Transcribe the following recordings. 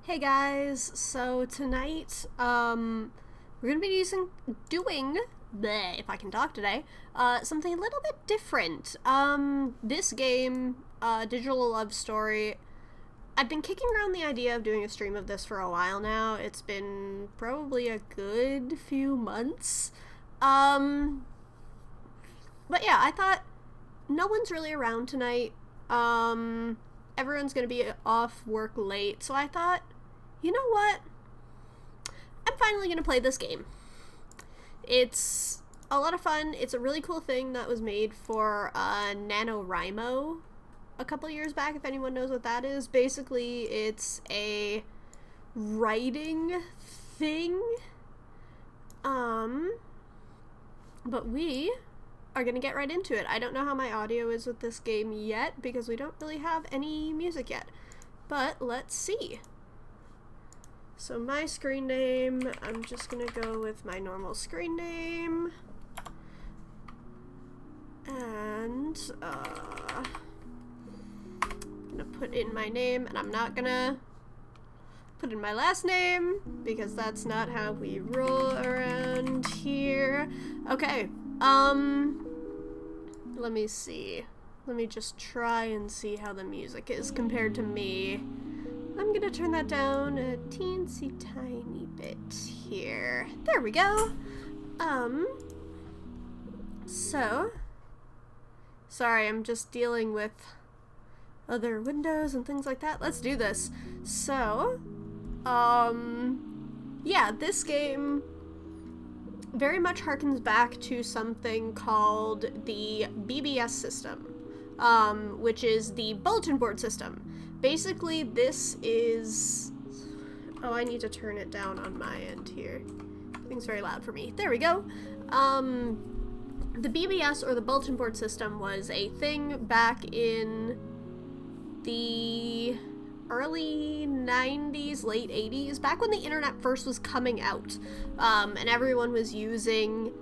Hey guys, so tonight, we're gonna be doing, bleh, if I can talk today, something a little bit different. This game, Digital Love Story, I've been kicking around the idea of doing a stream of this for a while now. It's been probably a good few months. Um, but yeah, I thought no one's really around tonight. Everyone's gonna be off work late, so I thought, you know what? I'm finally gonna play this game. It's a lot of fun. It's a really cool thing that was made for NaNoWriMo a couple years back, if anyone knows what that is. Basically, it's a writing thing. But we are gonna get right into it. I don't know how my audio is with this game yet because we don't really have any music yet. But let's see. So my screen name, I'm just gonna go with my normal screen name. And I'm gonna put in my name, and I'm not gonna put in my last name because that's not how we roll around here. Okay, let me see. Let me just try and see how the music is compared to me. I'm gonna turn that down a teensy tiny bit here. There we go. So, sorry, I'm just dealing with other windows and things like that. Let's do this. So, yeah, this game very much harkens back to something called the BBS system, which is the bulletin board system. Basically, this is... Oh, I need to turn it down on my end here. Everything's very loud for me. There we go. The BBS, or the bulletin board system, was a thing back in the early 90s, late 80s, back when the internet first was coming out, and everyone was using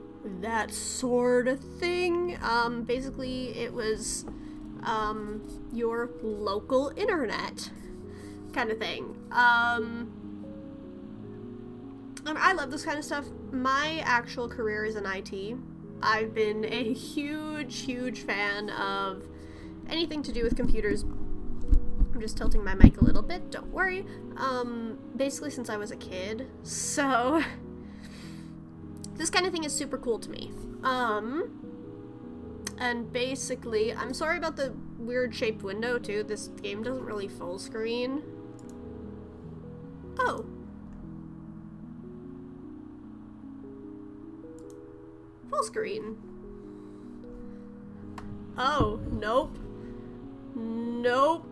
that sort of thing. Basically, it was your local internet kind of thing. I love this kind of stuff. My actual career is in IT. I've been a huge fan of anything to do with computers. I'm just tilting my mic a little bit, don't worry. Basically since I was a kid, so this kind of thing is super cool to me. And basically, I'm sorry about the weird shaped window too. This game doesn't really full screen. Oh. Full screen. Oh, nope. Nope.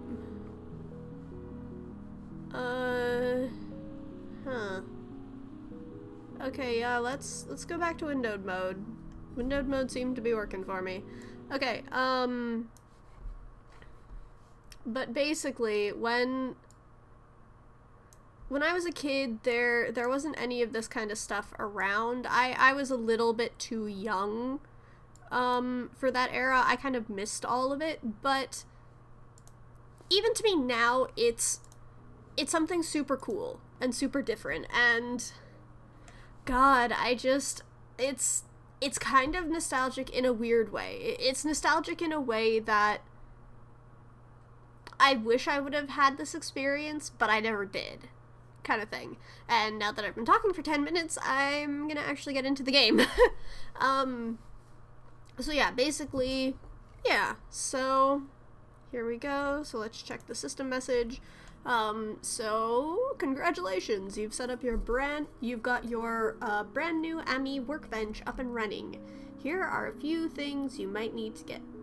Huh. Okay, yeah, let's go back to windowed mode. Windowed mode seemed to be working for me. Okay, but basically, when I was a kid, there wasn't any of this kind of stuff around. I was a little bit too young, for that era. I kind of missed all of it, but even to me now, it's something super cool and super different, and God, it's kind of nostalgic in a weird way. It's nostalgic in a way that I wish I would have had this experience, but I never did, kind of thing. And now that I've been talking for 10 minutes, I'm gonna actually get into the game. So yeah, basically, yeah, so here we go. So let's check the system message. So congratulations, you've got your brand new AMI workbench up and running. Here are a few things you might need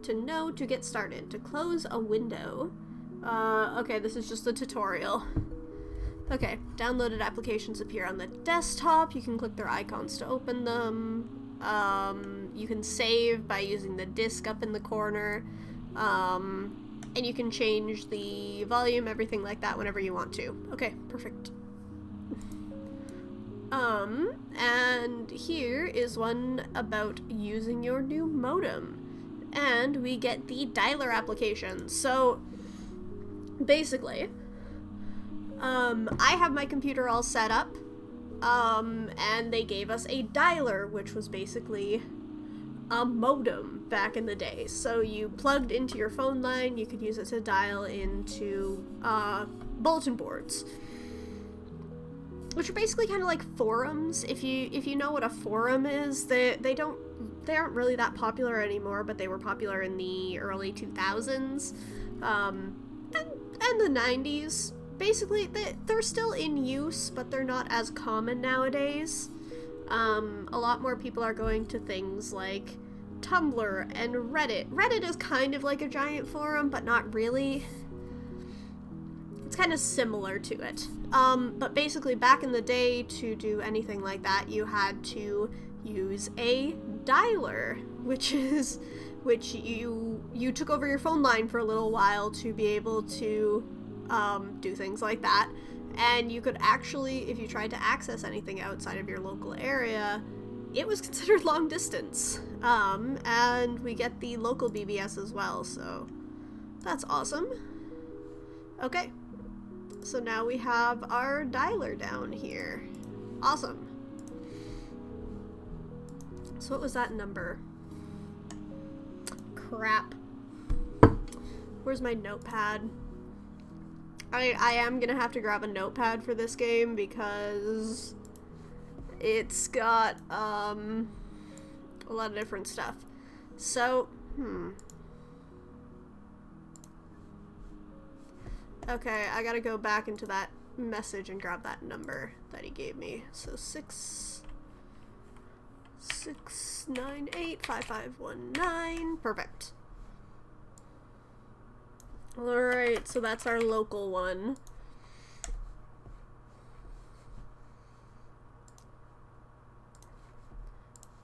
to know to get started. To close a window. Okay, this is just a tutorial. Okay, downloaded applications appear on the desktop. You can click their icons to open them. You can save by using the disk up in the corner. And you can change the volume, everything like that, whenever you want to. Okay, perfect. And here is one about using your new modem. And we get the dialer application. So, basically, I have my computer all set up, and they gave us a dialer, which was basically a modem back in the day. So you plugged into your phone line, you could use it to dial into bulletin boards, which are basically kind of like forums. If you know what a forum is, they aren't really that popular anymore, but they were popular in the early 2000s and the 90s. Basically, they're still in use, but they're not as common nowadays. A lot more people are going to things like Tumblr and Reddit. Reddit is kind of like a giant forum, but not really. It's kind of similar to it. But basically, back in the day, to do anything like that, you had to use a dialer, which you took over your phone line for a little while to be able to do things like that. And you could actually, if you tried to access anything outside of your local area, it was considered long distance. And we get the local BBS as well, so that's awesome. Okay, so now we have our dialer down here. Awesome. So what was that number? Crap. Where's my notepad? I am gonna have to grab a notepad for this game because it's got a lot of different stuff. So, okay, I gotta go back into that message and grab that number that he gave me. So 6985519. Perfect. Alright, so that's our local one.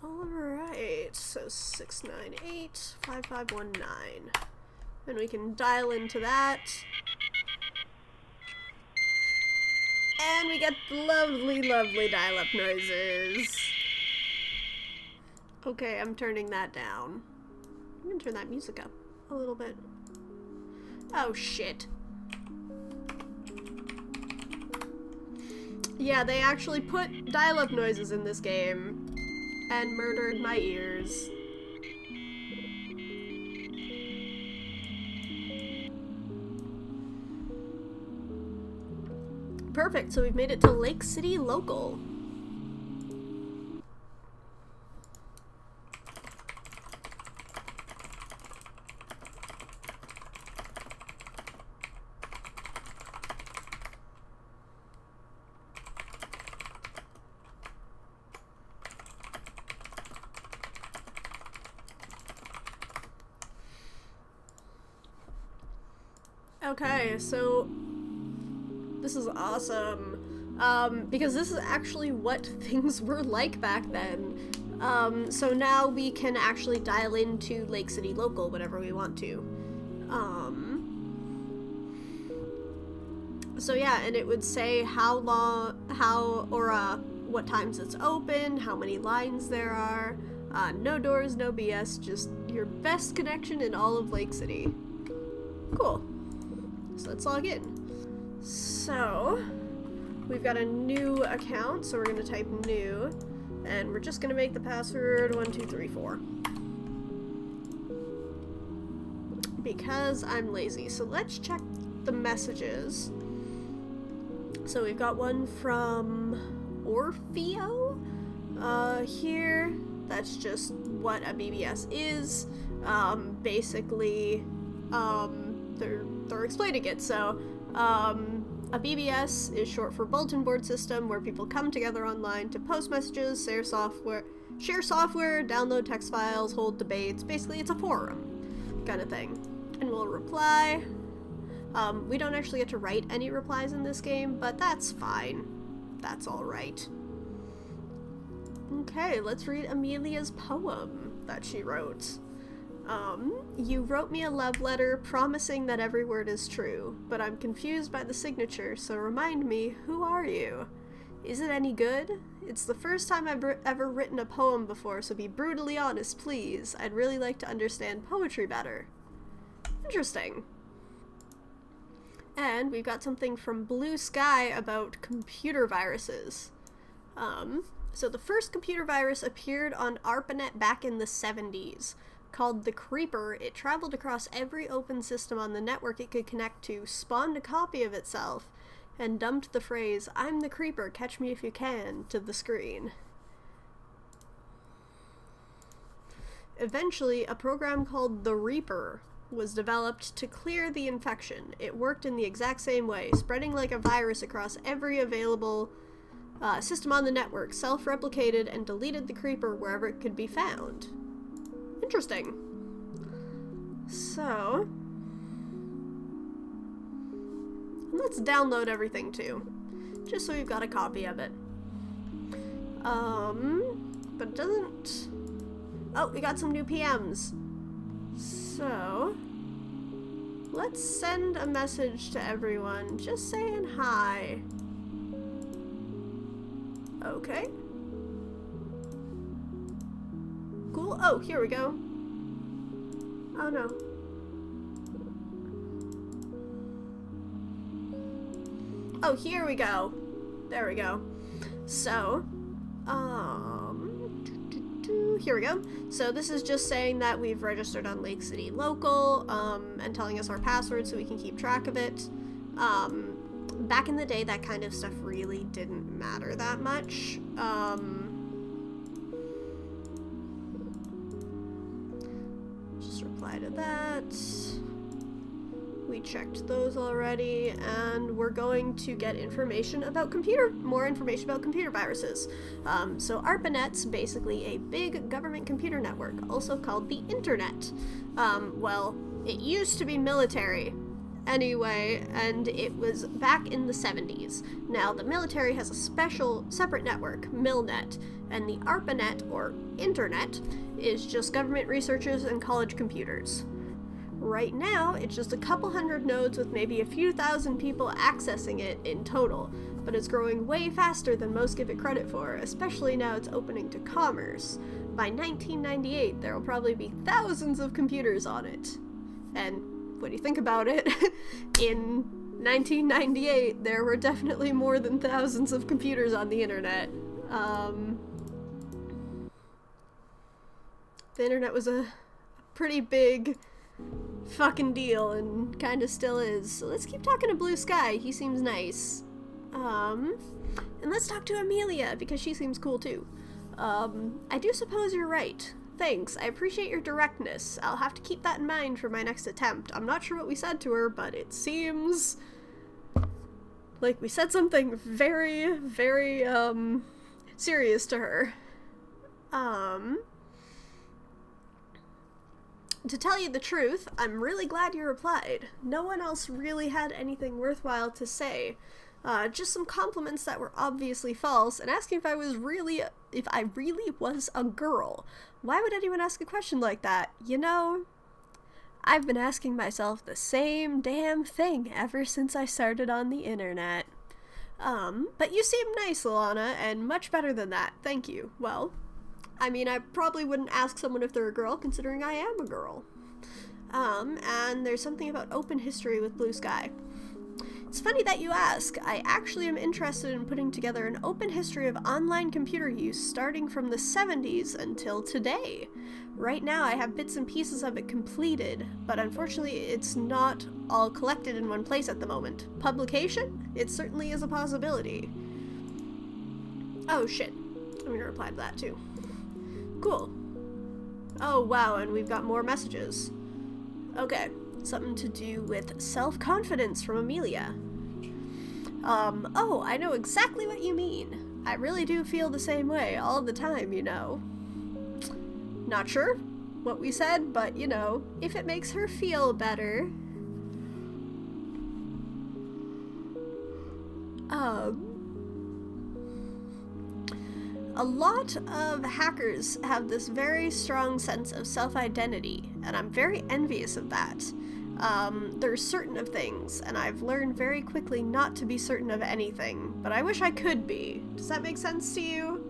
Alright, so 6985519. And we can dial into that. And we get lovely, lovely dial-up noises. Okay, I'm turning that down. I'm gonna turn that music up a little bit. Oh, shit. Yeah, they actually put dial-up noises in this game and murdered my ears. Perfect, so we've made it to Lake City Local. Okay, so this is awesome, because this is actually what things were like back then. So now we can actually dial into Lake City Local whenever we want to. So yeah, and it would say what times it's open, how many lines there are, no doors, no BS, just your best connection in all of Lake City. Cool. So let's log in. So we've got a new account, so we're going to type new, and we're just going to make the password 1234 because I'm lazy. So let's check the messages. So we've got one from Orfeo here. That's just what a BBS is. Basically, they're explaining it. So, a BBS is short for Bulletin Board System, where people come together online to post messages, share software, download text files, hold debates. Basically, it's a forum kind of thing. And we'll reply. We don't actually get to write any replies in this game, but that's fine. That's alright. Okay, let's read Amelia's poem that she wrote. You wrote me a love letter promising that every word is true, but I'm confused by the signature, so remind me, who are you? Is it any good? It's the first time I've ever written a poem before, so be brutally honest, please. I'd really like to understand poetry better. Interesting. And we've got something from Blue Sky about computer viruses. So the first computer virus appeared on ARPANET back in the 70s. Called the Creeper, it traveled across every open system on the network it could connect to, spawned a copy of itself, and dumped the phrase, "I'm the Creeper, catch me if you can," to the screen. Eventually, a program called the Reaper was developed to clear the infection. It worked in the exact same way, spreading like a virus across every available system on the network, self-replicated, and deleted the Creeper wherever it could be found. Interesting. So, let's download everything too, just so we've got a copy of it. But it doesn't... Oh, we got some new PMs. So, let's send a message to everyone, just saying hi. Okay. Cool. Oh, here we go. Oh no. Oh, here we go. There we go. So, here we go. So this is just saying that we've registered on Lake City Local, and telling us our password so we can keep track of it. Back in the day, that kind of stuff really didn't matter that much. Just reply to that. We checked those already, and we're going to get information about more information about computer viruses. So ARPANET's basically a big government computer network, also called the Internet. Well, it used to be military. Anyway, and it was back in the 70s. Now, the military has a separate network, MILNET, and the ARPANET, or Internet, is just government researchers and college computers. Right now, it's just a couple hundred nodes with maybe a few thousand people accessing it in total, but it's growing way faster than most give it credit for, especially now it's opening to commerce. By 1998, there will probably be thousands of computers on it. And when you think about it, in 1998, there were definitely more than thousands of computers on the internet. The internet was a pretty big fucking deal, and kinda still is. So let's keep talking to Blue Sky, he seems nice. And let's talk to Amelia, because she seems cool too. I do suppose you're right. Thanks, I appreciate your directness. I'll have to keep that in mind for my next attempt. I'm not sure what we said to her, but it seems like we said something very, very, serious to her. To tell you the truth, I'm really glad you replied. No one else really had anything worthwhile to say. Just some compliments that were obviously false, and asking if I really was a girl. Why would anyone ask a question like that? You know, I've been asking myself the same damn thing ever since I started on the internet. But you seem nice, Alana, and much better than that. Thank you. Well, I mean, I probably wouldn't ask someone if they're a girl, considering I am a girl. And there's something about open history with Blue Sky. It's funny that you ask. I actually am interested in putting together an open history of online computer use starting from the 70s until today. Right now I have bits and pieces of it completed, but unfortunately it's not all collected in one place at the moment. Publication? It certainly is a possibility. Oh shit. I'm gonna reply to that too. Cool. Oh wow, and we've got more messages. Okay. Something to do with self-confidence from Amelia. Oh, I know exactly what you mean. I really do feel the same way all the time, you know. Not sure what we said, but, you know, if it makes her feel better. A lot of hackers have this very strong sense of self-identity, and I'm very envious of that. They're certain of things, and I've learned very quickly not to be certain of anything, but I wish I could be. Does that make sense to you?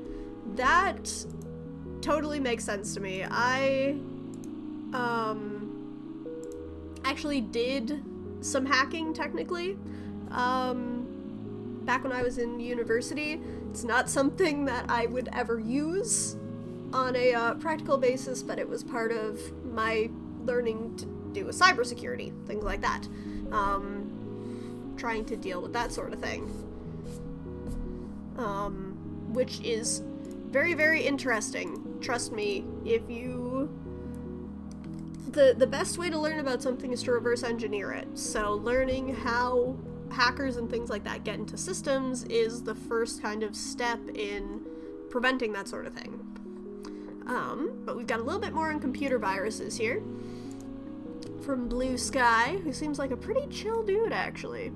That totally makes sense to me. I, actually did some hacking, technically. Back when I was in university. It's not something that I would ever use on a practical basis, but it was part of my learning to do with cybersecurity, things like that. Trying to deal with that sort of thing. Which is very, very interesting. Trust me, if you... The best way to learn about something is to reverse engineer it. So learning how hackers and things like that get into systems is the first kind of step in preventing that sort of thing. But we've got a little bit more on computer viruses here. From Blue Sky, who seems like a pretty chill dude, actually.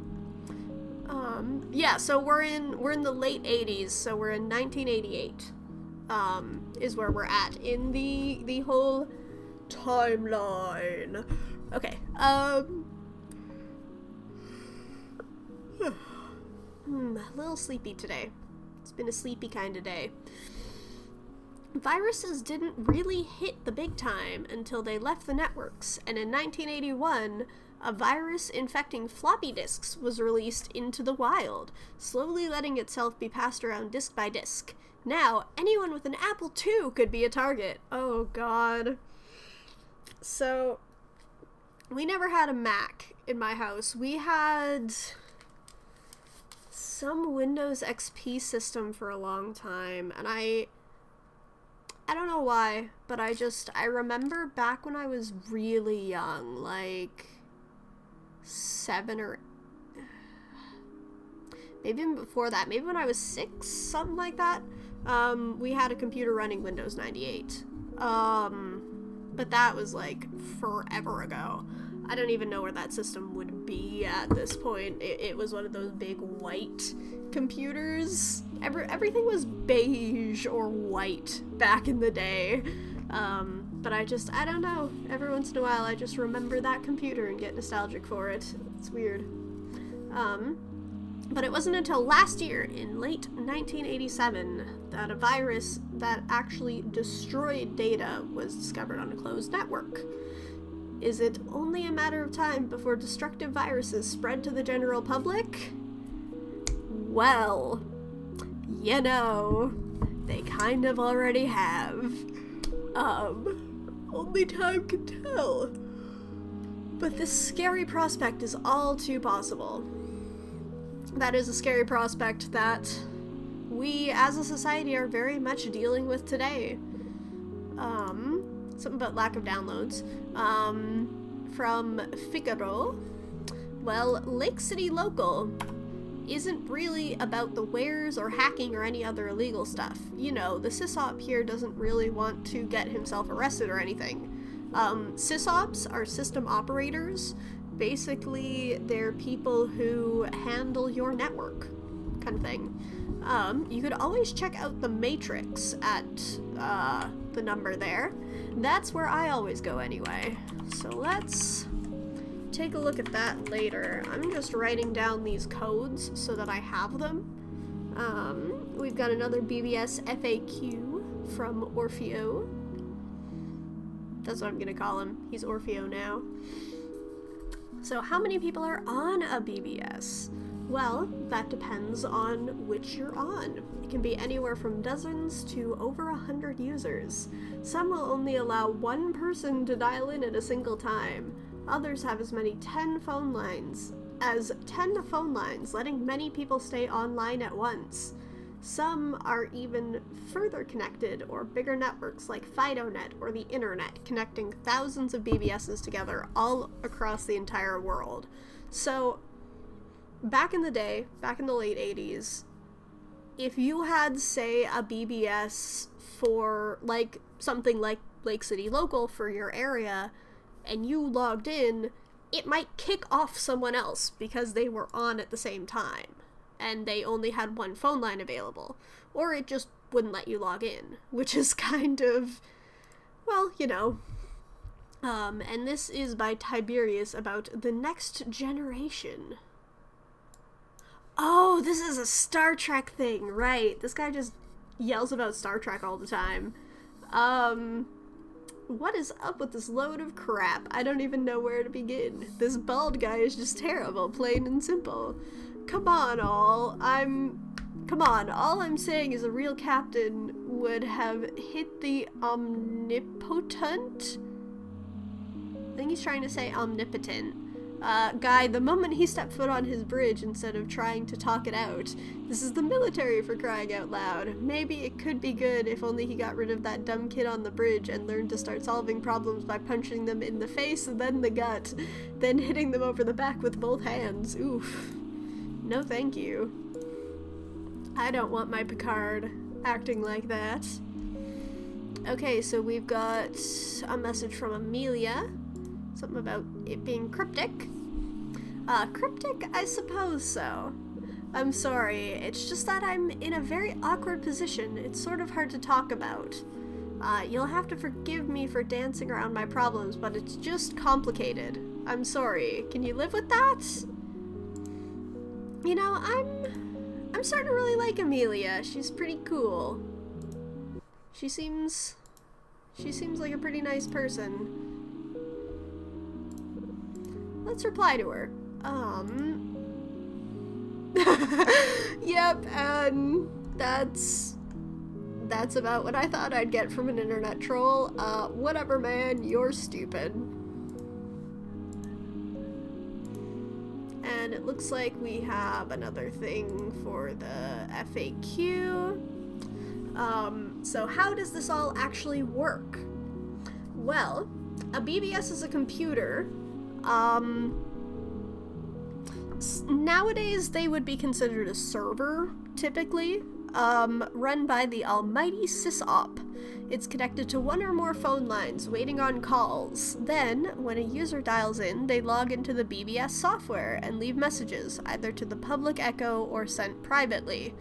Yeah, so we're in the late 80s, so we're in 1988, is where we're at in the whole timeline. Okay, a little sleepy today. It's been a sleepy kind of day. Viruses didn't really hit the big time until they left the networks, and in 1981, a virus infecting floppy disks was released into the wild, slowly letting itself be passed around disk by disk. Now, anyone with an Apple II could be a target. Oh god. So, we never had a Mac in my house. We had some Windows XP system for a long time, and I don't know why, but I remember back when I was really young, like 7 or maybe even before that, maybe when I was 6, something like that, we had a computer running Windows 98. But that was like forever ago. I don't even know where that system would be at this point. It was one of those big white computers. Everything was beige or white back in the day. But I don't know. Every once in a while I just remember that computer and get nostalgic for it. It's weird. But it wasn't until last year, in late 1987, that a virus that actually destroyed data was discovered on a closed network. Is it only a matter of time before destructive viruses spread to the general public? Well, you know, they kind of already have. Only time can tell. But this scary prospect is all too possible. That is a scary prospect that we as a society are very much dealing with today. Something about lack of downloads. From Figaro. Well, Lake City Local isn't really about the wares or hacking or any other illegal stuff. You know, the sysop here doesn't really want to get himself arrested or anything. Sysops are system operators. Basically, they're people who handle your network, kind of thing. You could always check out the Matrix at the number there. That's where I always go anyway. So let's take a look at that later. I'm just writing down these codes so that I have them. We've got another BBS FAQ from Orfeo. That's what I'm gonna call him. He's Orfeo now. So how many people are on a BBS? Well, that depends on which you're on. It can be anywhere from dozens to over 100 users. Some will only allow one person to dial in at a single time. Others have as many 10 phone lines, letting many people stay online at once. Some are even further connected, or bigger networks like FidoNet or the internet, connecting thousands of BBSs together all across the entire world. So, back in the day, back in the late 80s, if you had, say, a BBS for, like, something like Lake City Local for your area, and you logged in, it might kick off someone else because they were on at the same time, and they only had one phone line available. Or it just wouldn't let you log in, which is kind of, well, you know. And this is by Tiberius about the next generation. Oh, this is a Star Trek thing, right. This guy just yells about Star Trek all the time. What is up with this load of crap? I don't even know where to begin. This bald guy is just terrible, plain and simple. Come on, all I'm saying is a real captain would have hit the omnipotent? I think he's trying to say omnipotent. Guy the moment he stepped foot on his bridge instead of trying to talk it out. This is the military, for crying out loud. Maybe it could be good if only he got rid of that dumb kid on the bridge and learned to start solving problems by punching them in the face and then the gut, then hitting them over the back with both hands. Oof. No thank you. I don't want my Picard acting like that. Okay, so we've got a message from Amelia. Something about it being cryptic. Cryptic? I suppose so. I'm sorry, it's just that I'm in a very awkward position. It's sort of hard to talk about. You'll have to forgive me for dancing around my problems, but it's just complicated. I'm sorry. Can you live with that? You know, I'm starting to really like Amelia. She's pretty cool. She seems like a pretty nice person. Let's reply to her. Yep, and that's about what I thought I'd get from an internet troll. Whatever, man, you're stupid. And it looks like we have another thing for the FAQ. So how does this all actually work? Well, a BBS is a computer. Nowadays they would be considered a server, typically, run by the almighty sysop. It's connected to one or more phone lines, waiting on calls. Then, when a user dials in, they log into the BBS software and leave messages, either to the public echo or sent privately.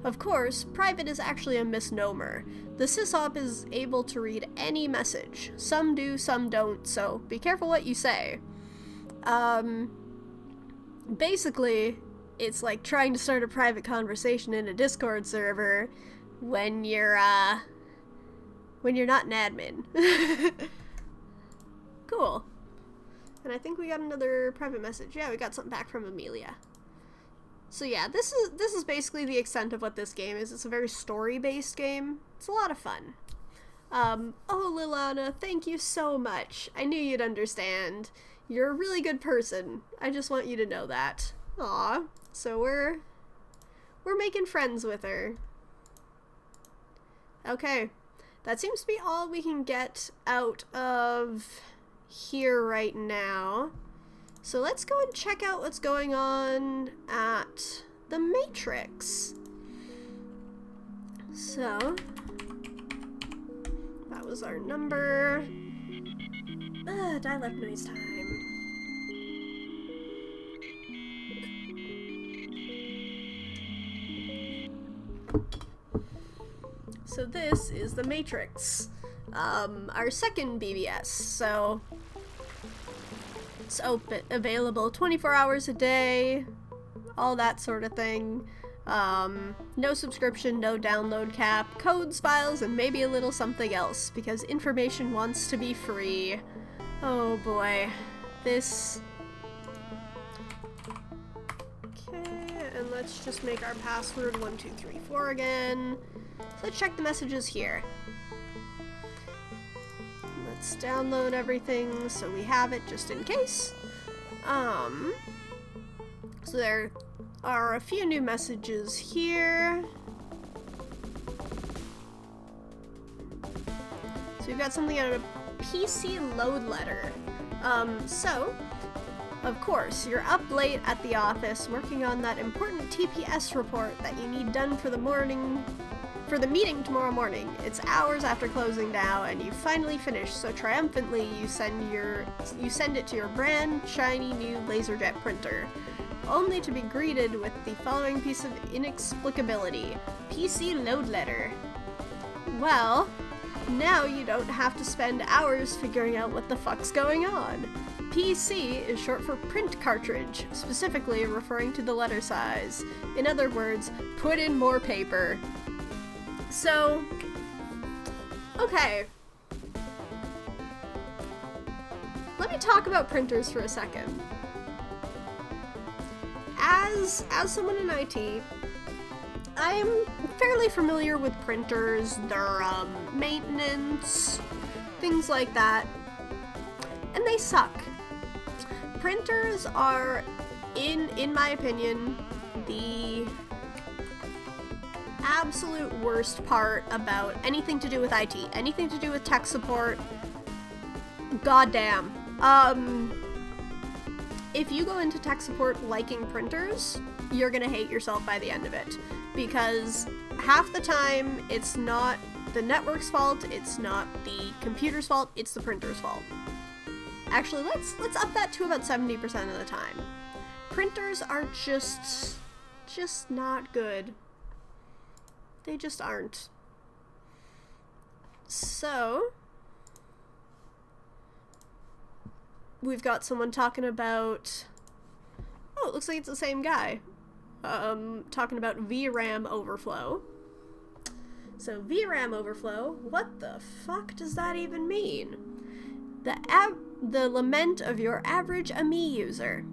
Of course, private is actually a misnomer. The sysop is able to read any message. Some do, some don't, so be careful what you say. Basically, it's like trying to start a private conversation in a Discord server when you're not an admin. Cool. And I think we got another private message. Yeah, we got something back from Amelia. So yeah, this is basically the extent of what this game is. It's a very story-based game. It's a lot of fun. Oh, Lilana, thank you so much. I knew you'd understand. You're a really good person. I just want you to know that. Aw. So we're making friends with her. Okay. That seems to be all we can get out of here right now. So let's go and check out what's going on at the Matrix. So that was our number. Dial-up noise time. So this is the Matrix, our second BBS. So it's available 24 hours a day, all that sort of thing. No subscription, no download cap, codes, files, and maybe a little something else, because information wants to be free. Oh boy. This... Okay, and let's just make our password 1234 again. So let's check the messages here. Let's download everything so we have it just in case. So there are a few new messages here. So we've got something out of a PC load letter. So, of course, you're up late at the office working on that important TPS report that you need done for the meeting tomorrow morning. It's hours after closing now, and you finally finished, so triumphantly you send it to your brand shiny new LaserJet printer, only to be greeted with the following piece of inexplicability: PC load letter. Well, now you don't have to spend hours figuring out what the fuck's going on. PC is short for print cartridge, specifically referring to the letter size. In other words, put in more paper. So, okay. let me talk about printers for a second. As someone in IT, I am fairly familiar with printers, their maintenance, things like that, and they suck. Printers are, in my opinion, the absolute worst part about anything to do with IT, anything to do with tech support. Goddamn. If you go into tech support liking printers, you're gonna hate yourself by the end of it. Because half the time, it's not the network's fault, it's not the computer's fault, it's the printer's fault. Actually, let's up that to about 70% of the time. Printers are just not good. They just aren't. So, we've got someone talking about, oh, it looks like it's the same guy. Talking about VRAM overflow. So VRAM overflow, what the fuck does that even mean? The lament of your average AMI user.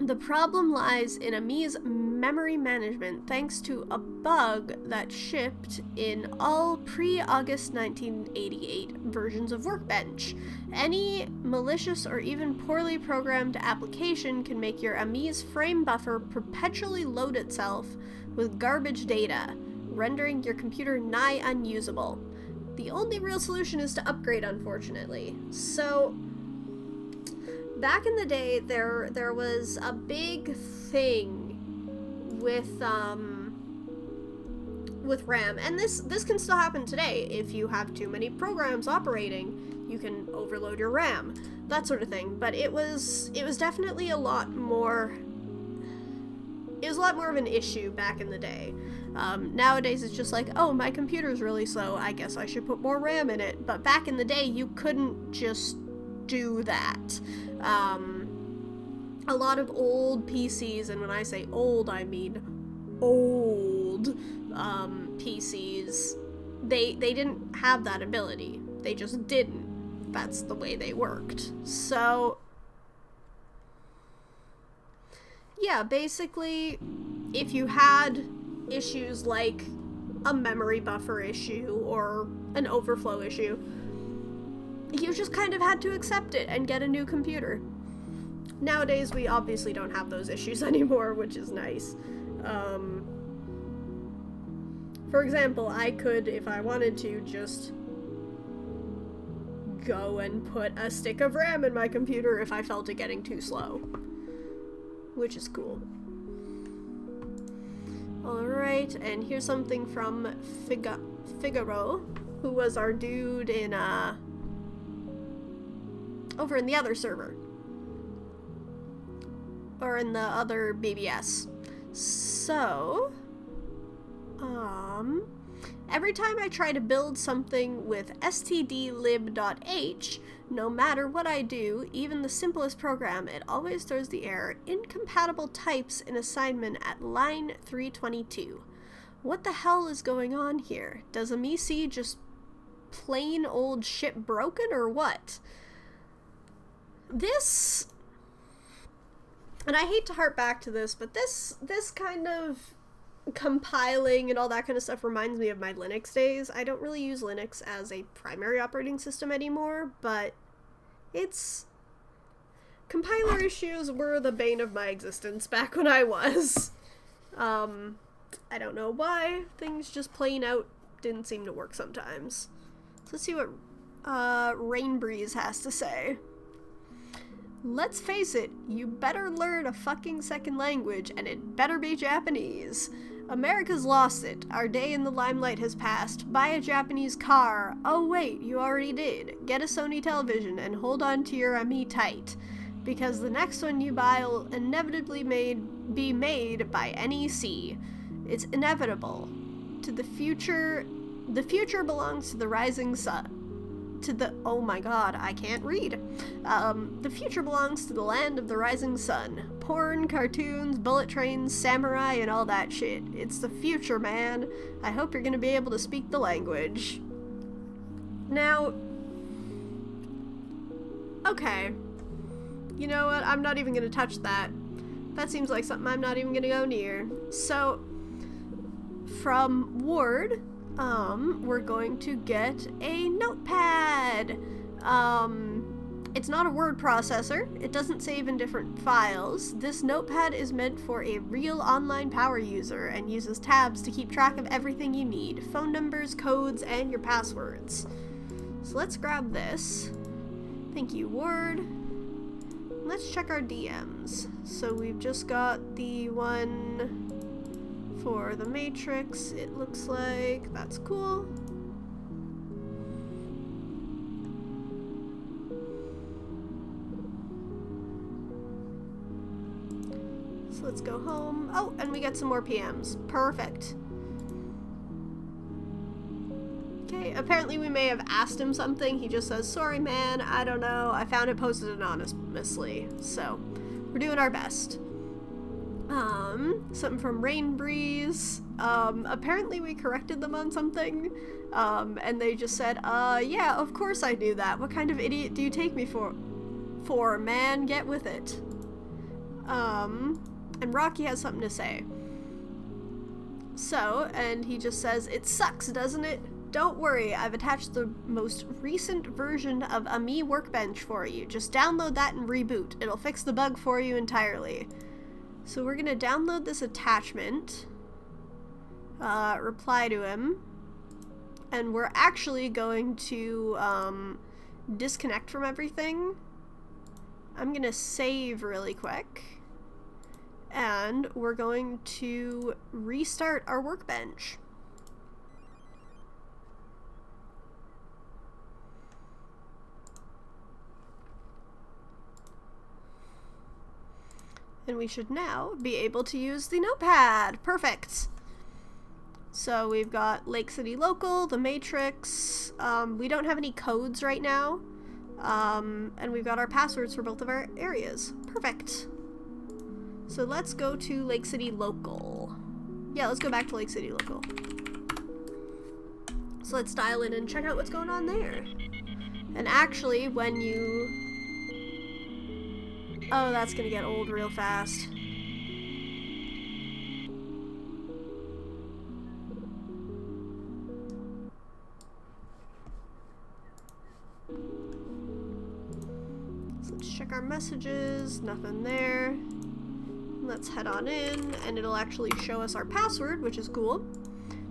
The problem lies in AMI's memory management thanks to a bug that shipped in all pre-August 1988 versions of Workbench. Any malicious or even poorly programmed application can make your AMI's frame buffer perpetually load itself with garbage data, rendering your computer nigh unusable. The only real solution is to upgrade, unfortunately. So, back in the day, there was a big thing with RAM, and this can still happen today. If you have too many programs operating, you can overload your RAM, that sort of thing. But it was definitely a lot more of an issue back in the day. Nowadays it's just like, oh, my computer's really slow, I guess I should put more RAM in it. But back in the day, you couldn't just do that. A lot of old PCs, and when I say old, I mean old PCs, they didn't have that ability. They just didn't. That's the way they worked. So, yeah, basically, if you had issues like a memory buffer issue or an overflow issue, you just kind of had to accept it and get a new computer. Nowadays, we obviously don't have those issues anymore, which is nice. For example, I could, if I wanted to, just go and put a stick of RAM in my computer if I felt it getting too slow, which is cool. Alright, and here's something from Figaro, who was our dude in, over in the other server. Or in the other BBS. So, every time I try to build something with stdlib.h, no matter what I do, even the simplest program, it always throws the error, incompatible types in assignment at line 322. What the hell is going on here? Does AMI-C just plain old shit broken or what? This, and I hate to harp back to this, but this kind of compiling and all that kind of stuff reminds me of my Linux days. I don't really use Linux as a primary operating system anymore, but compiler issues were the bane of my existence back when I was. I don't know why. Things just plain out didn't seem to work sometimes. So let's see what Rainbreeze has to say. Let's face it, you better learn a fucking second language, and it better be Japanese. America's lost it. Our day in the limelight has passed. Buy a Japanese car. Oh wait, you already did. Get a Sony television and hold on to your AMI tight. Because the next one you buy will inevitably be made by NEC. It's inevitable. The future belongs to the rising sun. Oh my god, I can't read. The future belongs to the land of the rising sun. Porn, cartoons, bullet trains, samurai, and all that shit. It's the future, man. I hope you're gonna be able to speak the language. Now, Okay. You know what? I'm not even gonna touch that. That seems like something I'm not even gonna go near. So, from Ward, we're going to get a notepad. It's not a word processor. It doesn't save in different files. This notepad is meant for a real online power user and uses tabs to keep track of everything you need. Phone numbers, codes, and your passwords. So let's grab this. Thank you, Ward. Let's check our DMs. So we've just got the one for the Matrix, it looks like. That's cool. So let's go home. Oh, and we get some more PMs. Perfect. Okay, apparently we may have asked him something. He just says, sorry man, I don't know. I found it posted anonymously. So, we're doing our best. Something from Rain Breeze. Apparently we corrected them on something. And they just said, yeah, of course I knew that. What kind of idiot do you take me for? Man, get with it. And Rocky has something to say. So, and he just says, it sucks, doesn't it? Don't worry, I've attached the most recent version of AMI Workbench for you. Just download that and reboot. It'll fix the bug for you entirely. So we're gonna download this attachment, reply to him, and we're actually going to disconnect from everything. I'm gonna save really quick. And we're going to restart our workbench. And we should now be able to use the notepad. Perfect. So we've got Lake City Local, the Matrix. We don't have any codes right now. And we've got our passwords for both of our areas. Perfect. So let's go to Lake City Local. Yeah, let's go back to Lake City Local. So let's dial in and check out what's going on there. And actually, when you... Oh, that's gonna get old real fast. So let's check our messages. Nothing there. Let's head on in, and it'll actually show us our password, which is cool.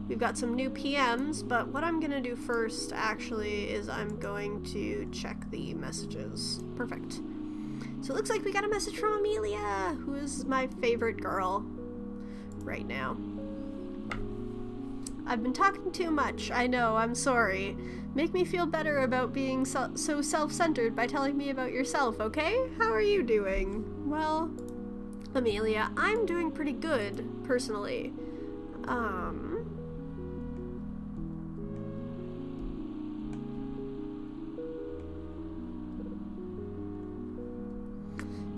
We've got some new PMs, but what I'm gonna do first, actually, is I'm going to check the messages. Perfect. So it looks like we got a message from Amelia, who is my favorite girl right now. I've been talking too much. I know, I'm sorry. Make me feel better about being so self-centered by telling me about yourself, okay? How are you doing? Well... Amelia, I'm doing pretty good, personally.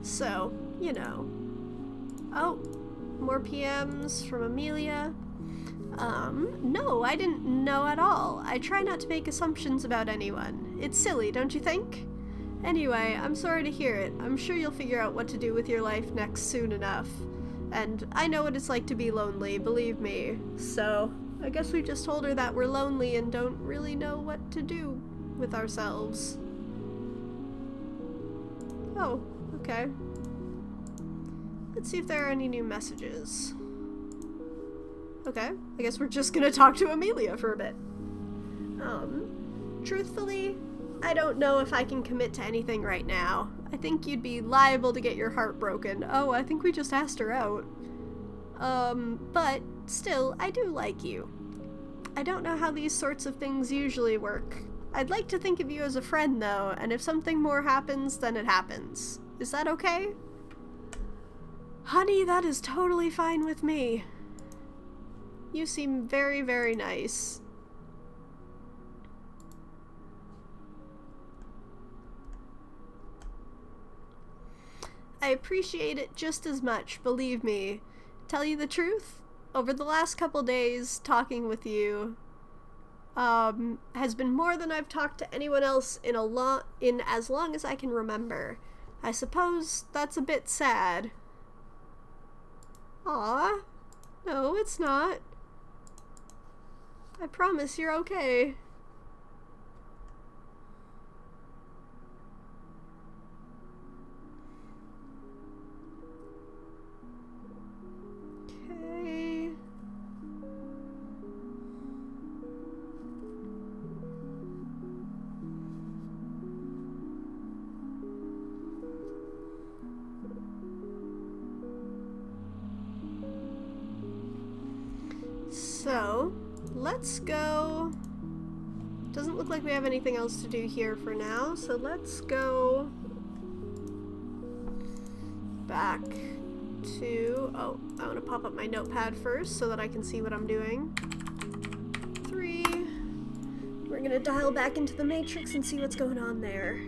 So, you know. Oh, more PMs from Amelia. No, I didn't know at all. I try not to make assumptions about anyone. It's silly, don't you think? Anyway, I'm sorry to hear it. I'm sure you'll figure out what to do with your life next soon enough. And I know what it's like to be lonely, believe me. So, I guess we just told her that we're lonely and don't really know what to do with ourselves. Oh, okay. Let's see if there are any new messages. Okay, I guess we're just gonna talk to Amelia for a bit. Truthfully, I don't know if I can commit to anything right now. I think you'd be liable to get your heart broken. Oh, I think we just asked her out. But still, I do like you. I don't know how these sorts of things usually work. I'd like to think of you as a friend, though, and if something more happens, then it happens. Is that okay? Honey, that is totally fine with me. You seem very, very nice. I appreciate it just as much, believe me. Tell you the truth, over the last couple days talking with you, has been more than I've talked to anyone else in as long as I can remember. I suppose that's a bit sad. Aw, no, it's not. I promise you're okay. Okay. So, let's go. Doesn't look like we have anything else to do here for now, so let's go back to, oh, I want to pop up my notepad first so that I can see what I'm doing. 3. We're gonna dial back into the Matrix and see what's going on there.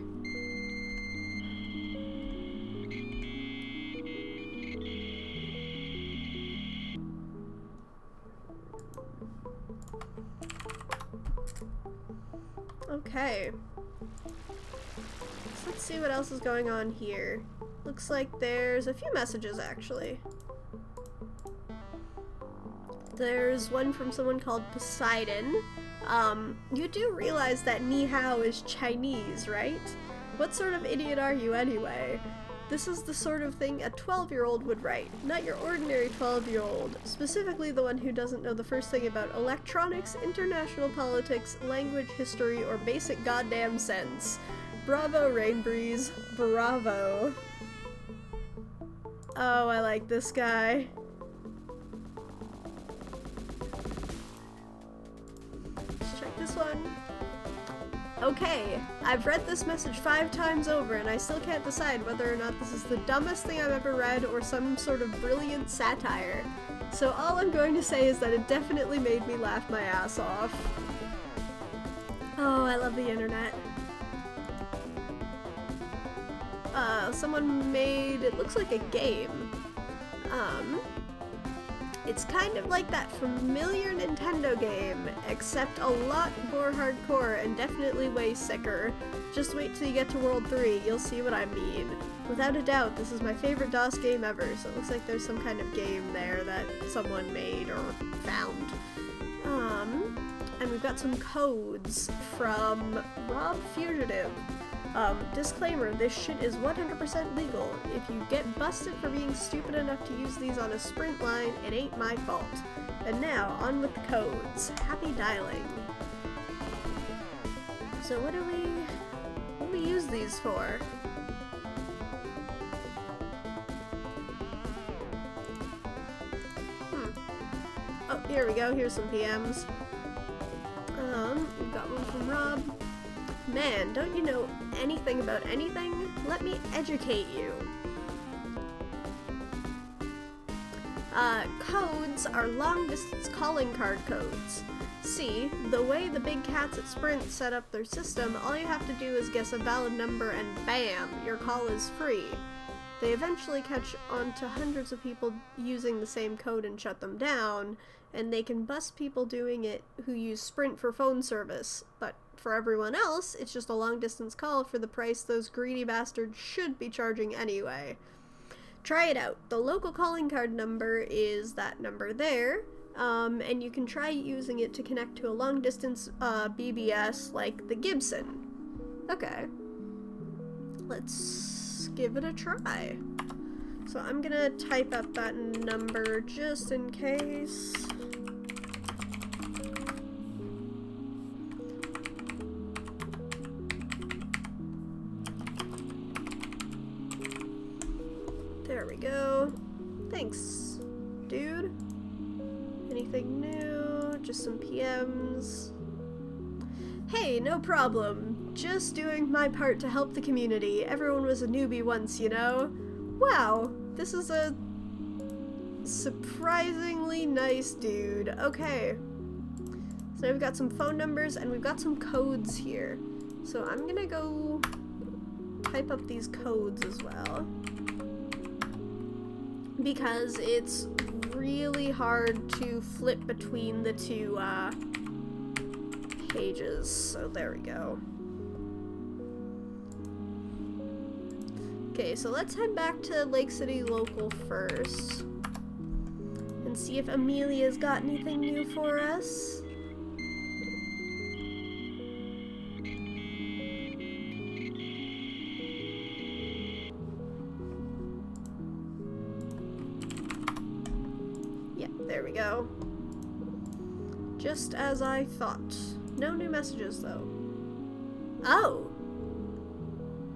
Okay. So let's see what else is going on here. Looks like there's a few messages, actually. There's one from someone called Poseidon. You do realize that ni hao is Chinese, right? What sort of idiot are you anyway? This is the sort of thing a 12-year-old would write, not your ordinary 12-year-old, specifically the one who doesn't know the first thing about electronics, international politics, language, history, or basic goddamn sense. Bravo, Rainbreeze. Bravo. Oh, I like this guy. Let's check this one. Okay, I've read this message 5 times over and I still can't decide whether or not this is the dumbest thing I've ever read or some sort of brilliant satire. So all I'm going to say is that it definitely made me laugh my ass off. Oh, I love the internet. Someone made, it looks like a game. It's kind of like that familiar Nintendo game, except a lot more hardcore and definitely way sicker. Just wait till you get to World 3, you'll see what I mean. Without a doubt, this is my favorite DOS game ever, so it looks like there's some kind of game there that someone made or found. And we've got some codes from Rob Fugitive. Disclaimer, this shit is 100% legal. If you get busted for being stupid enough to use these on a sprint line, it ain't my fault. And now, on with the codes. Happy dialing. So what do we use these for? Oh, here we go, here's some PMs. We've got one from Rob. Man, don't you know anything about anything? Let me educate you. Codes are long-distance calling card codes. See, the way the big cats at Sprint set up their system, all you have to do is guess a valid number and bam, your call is free. They eventually catch on to hundreds of people using the same code and shut them down, and they can bust people doing it who use Sprint for phone service, but for everyone else, it's just a long-distance call for the price those greedy bastards should be charging anyway. Try it out. The local calling card number is that number there, and you can try using it to connect to a long-distance BBS like the Gibson. Okay. Let's give it a try. So I'm gonna type up that number just in case. There we go. Thanks, dude. Anything new? Just some PMs. Hey, no problem. Just doing my part to help the community. Everyone was a newbie once, you know? Wow, this is a surprisingly nice dude. Okay. So now we've got some phone numbers and we've got some codes here. So I'm gonna go type up these codes as well, because it's really hard to flip between the two pages, so there we go. Okay, so let's head back to Lake City Local first and see if Amelia's got anything new for us. Yeah, there we go. Just as I thought. No new messages, though. Oh!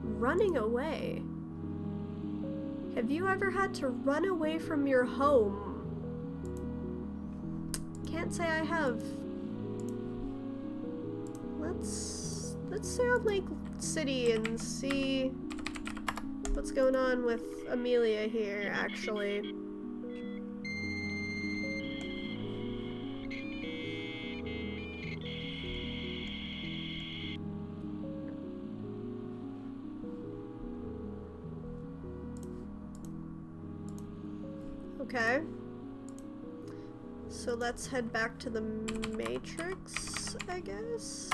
Running away. Have you ever had to run away from your home? Can't say I have. Let's stay on Lake City and see what's going on with Amelia here, actually. Okay. So let's head back to the Matrix, I guess.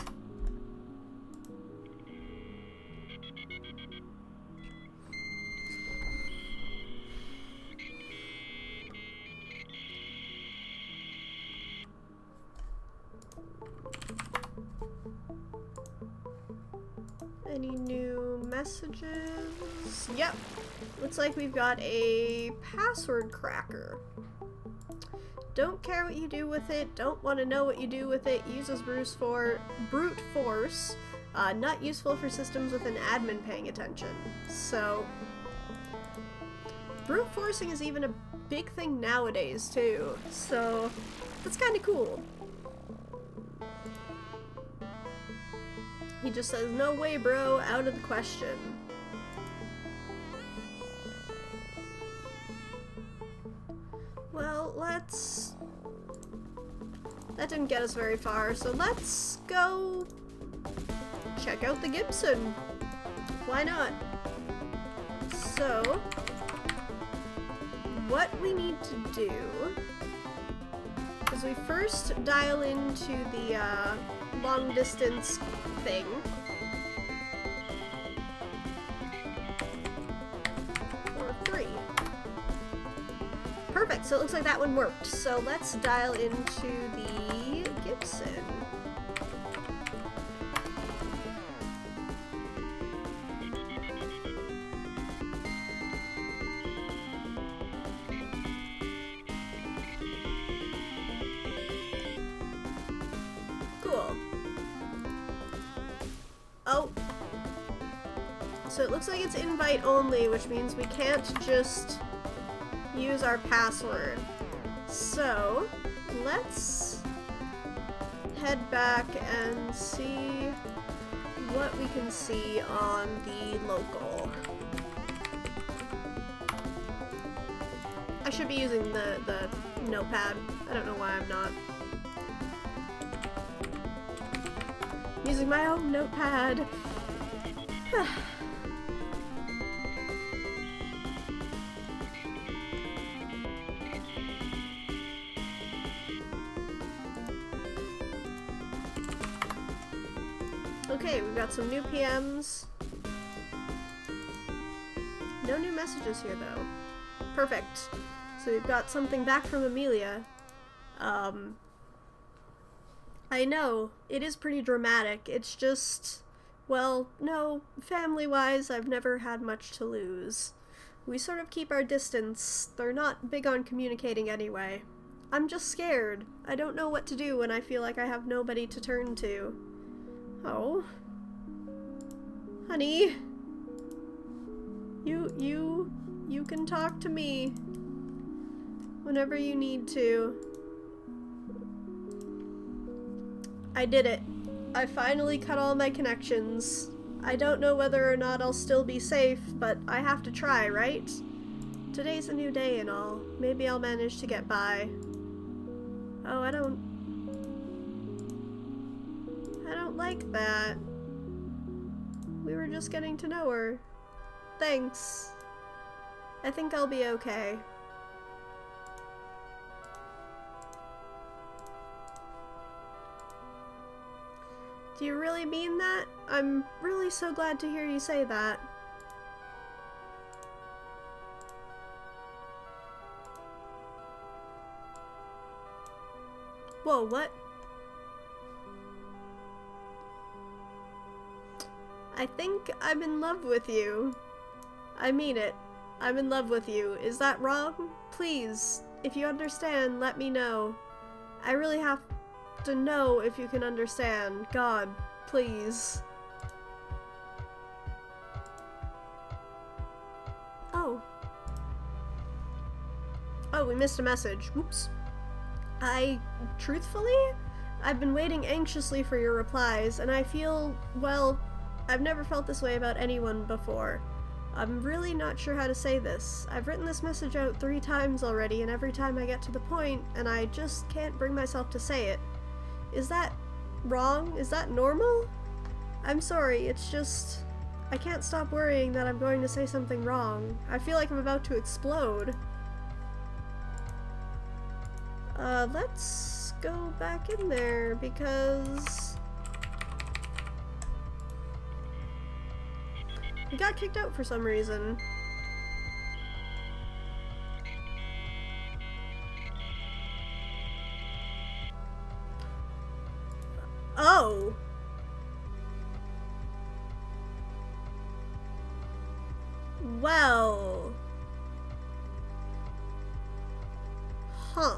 Any new messages? Yep. Looks like we've got a password cracker. Don't care what you do with it. Don't want to know what you do with it. Uses brute force. Not useful for systems with an admin paying attention. So, brute forcing is even a big thing nowadays too. So, that's kind of cool. He just says, no way, bro, out of the question. Well, that didn't get us very far, so let's go check out the Gibson. Why not? So, what we need to do is we first dial into the long distance thing. Or 3. Perfect, so it looks like that one worked. So let's dial into the Gibson. Cool. Oh. So it looks like it's invite only, which means we can't just use our password. So, let's head back and see what we can see on the local. I should be using the notepad. I don't know why I'm not. I'm using my own notepad. Okay, we've got some new PMs. No new messages here, though. Perfect. So we've got something back from Amelia. I know, it is pretty dramatic. It's just, well, no, family-wise, I've never had much to lose. We sort of keep our distance. They're not big on communicating anyway. I'm just scared. I don't know what to do when I feel like I have nobody to turn to. Oh. Honey. You can talk to me whenever you need to. I did it. I finally cut all my connections. I don't know whether or not I'll still be safe, but I have to try, right? Today's a new day and all. Maybe I'll manage to get by. Oh, I don't like that. We were just getting to know her. Thanks. I think I'll be okay. Do you really mean that? I'm really so glad to hear you say that. Whoa, what? I think I'm in love with you. I mean it. I'm in love with you. Is that wrong? Please, if you understand, let me know. I really have to know if you can understand. God, please. Oh. Oh, we missed a message. Whoops. Truthfully, I've been waiting anxiously for your replies, and I feel, well, I've never felt this way about anyone before. I'm really not sure how to say this. I've written this message out 3 times already, and every time I get to the point, and I just can't bring myself to say it. Is that wrong? Is that normal? I'm sorry, it's just... I can't stop worrying that I'm going to say something wrong. I feel like I'm about to explode. Let's go back in there, because... we got kicked out for some reason. Oh! Well... Huh.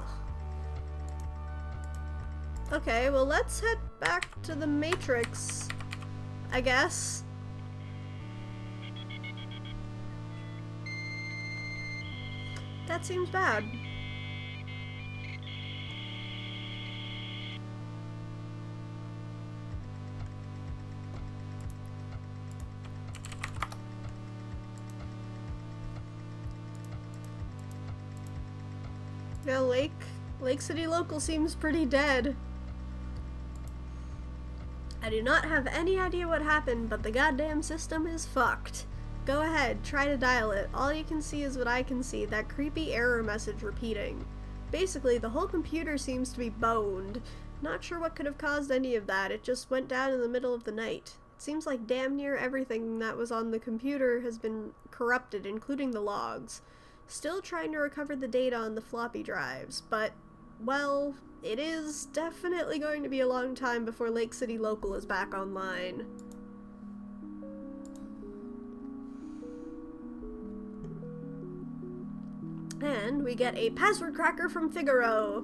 Okay, well let's head back to the Matrix, I guess. That seems bad. Yeah, Lake City Local seems pretty dead. I do not have any idea what happened, but the goddamn system is fucked. Go ahead, try to dial it. All you can see is what I can see, that creepy error message repeating. Basically, the whole computer seems to be boned. Not sure what could have caused any of that, it just went down in the middle of the night. It seems like damn near everything that was on the computer has been corrupted, including the logs. Still trying to recover the data on the floppy drives, but, well, it is definitely going to be a long time before Lake City Local is back online. And we get a password cracker from Figaro.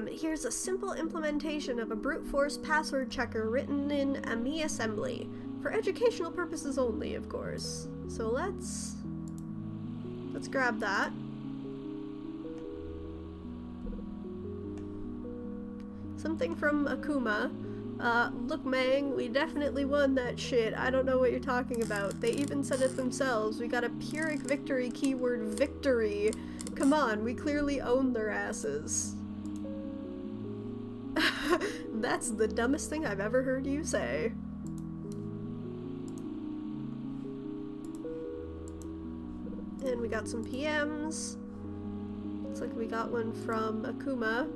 Here's a simple implementation of a brute force password checker written in AMI assembly. For educational purposes only, of course. So let's grab that. Something from Akuma. Look Mang, we definitely won that shit. I don't know what you're talking about. They even said it themselves. We got a Pyrrhic victory keyword victory. Come on, we clearly own their asses. That's the dumbest thing I've ever heard you say. And we got some PMs. Looks like we got one from Akuma.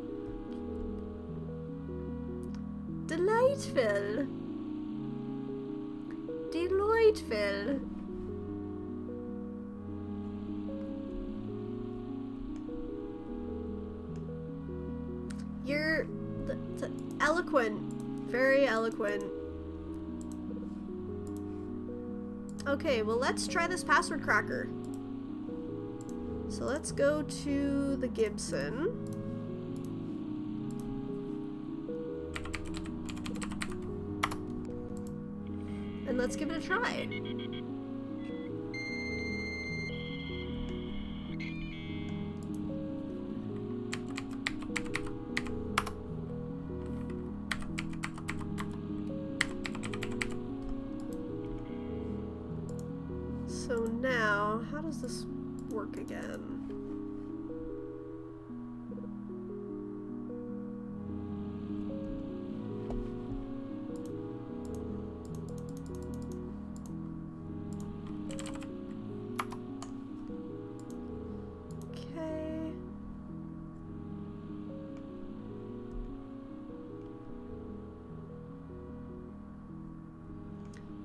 Delightful. Delightful. You're eloquent. Very eloquent. Okay, well let's try this password cracker. So let's go to the Gibson. And let's give it a try. So now, how does this work again?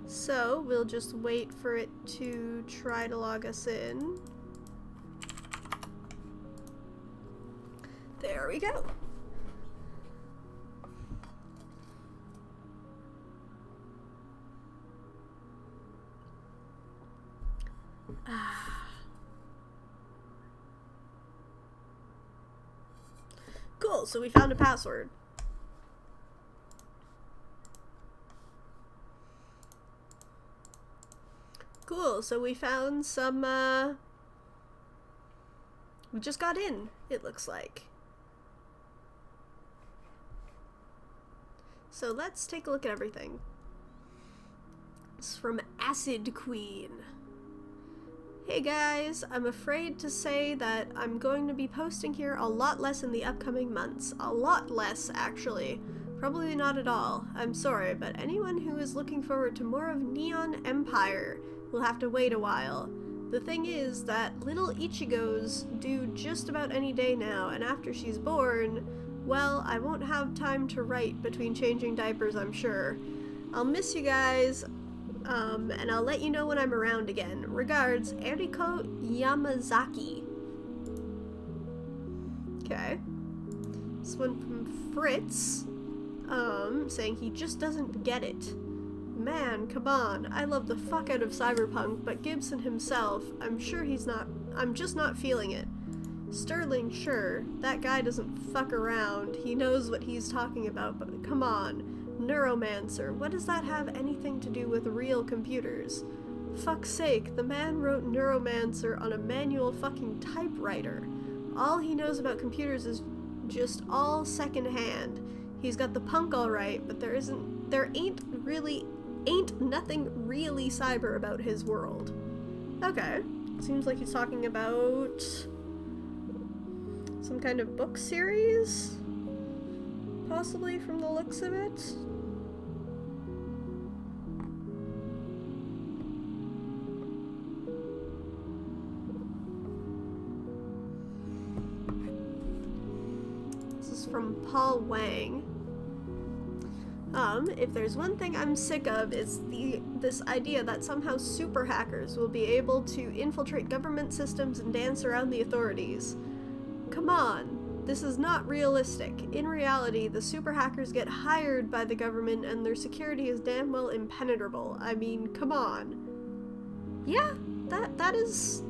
So we'll just wait for it to try to log us in. There we go. Cool, so we found a password. Cool, so we found some, we just got in, it looks like. So let's take a look at everything. It's from Acid Queen. Hey guys, I'm afraid to say that I'm going to be posting here a lot less in the upcoming months. A lot less, actually. Probably not at all. I'm sorry, but anyone who is looking forward to more of Neon Empire will have to wait a while. The thing is that little Ichigo's due just about any day now, and after she's born, well, I won't have time to write between changing diapers, I'm sure. I'll miss you guys, and I'll let you know when I'm around again. Regards, Eriko Yamazaki. Okay. This one from Fritz, saying he just doesn't get it. Man, come on, I love the fuck out of Cyberpunk, but Gibson himself, I'm just not feeling it. Sterling, sure, that guy doesn't fuck around, he knows what he's talking about, but come on, Neuromancer, what does that have anything to do with real computers? Fuck's sake, the man wrote Neuromancer on a manual fucking typewriter. All he knows about computers is just all secondhand. He's got the punk alright, but there ain't nothing really cyber about his world. Okay. Seems like he's talking about some kind of book series? Possibly, from the looks of it. This is from Paul Wang. If there's one thing I'm sick of, it's this idea that somehow super hackers will be able to infiltrate government systems and dance around the authorities. Come on, this is not realistic. In reality, the super hackers get hired by the government and their security is damn well impenetrable. I mean, come on. Yeah, that is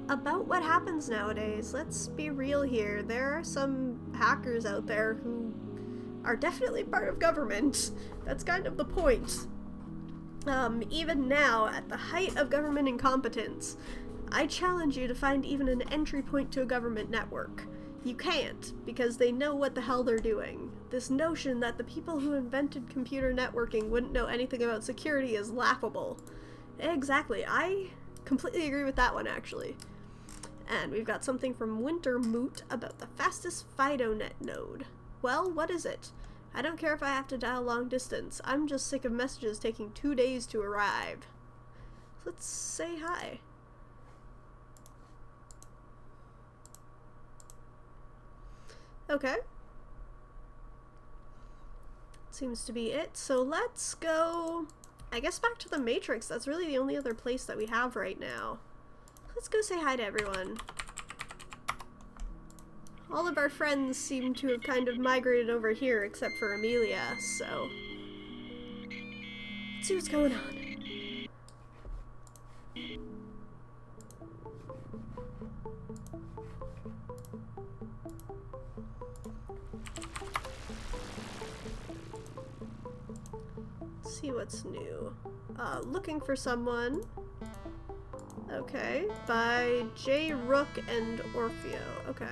about what happens nowadays. Let's be real here. There are some hackers out there who are definitely part of government. That's kind of the point. Even now, at the height of government incompetence, I challenge you to find even an entry point to a government network. You can't, because they know what the hell they're doing. This notion that the people who invented computer networking wouldn't know anything about security is laughable. Exactly, I completely agree with that one, actually. And we've got something from Wintermoot about the fastest FidoNet node. Well, what is it? I don't care if I have to dial long distance. I'm just sick of messages taking 2 days to arrive. So let's say hi. Okay. Seems to be it. So let's go, I guess, back to the Matrix. That's really the only other place that we have right now. Let's go say hi to everyone. All of our friends seem to have kind of migrated over here, except for Amelia, so let's see what's going on. Let's see what's new. Looking for someone. Okay, by J. Rook and Orfeo. Okay.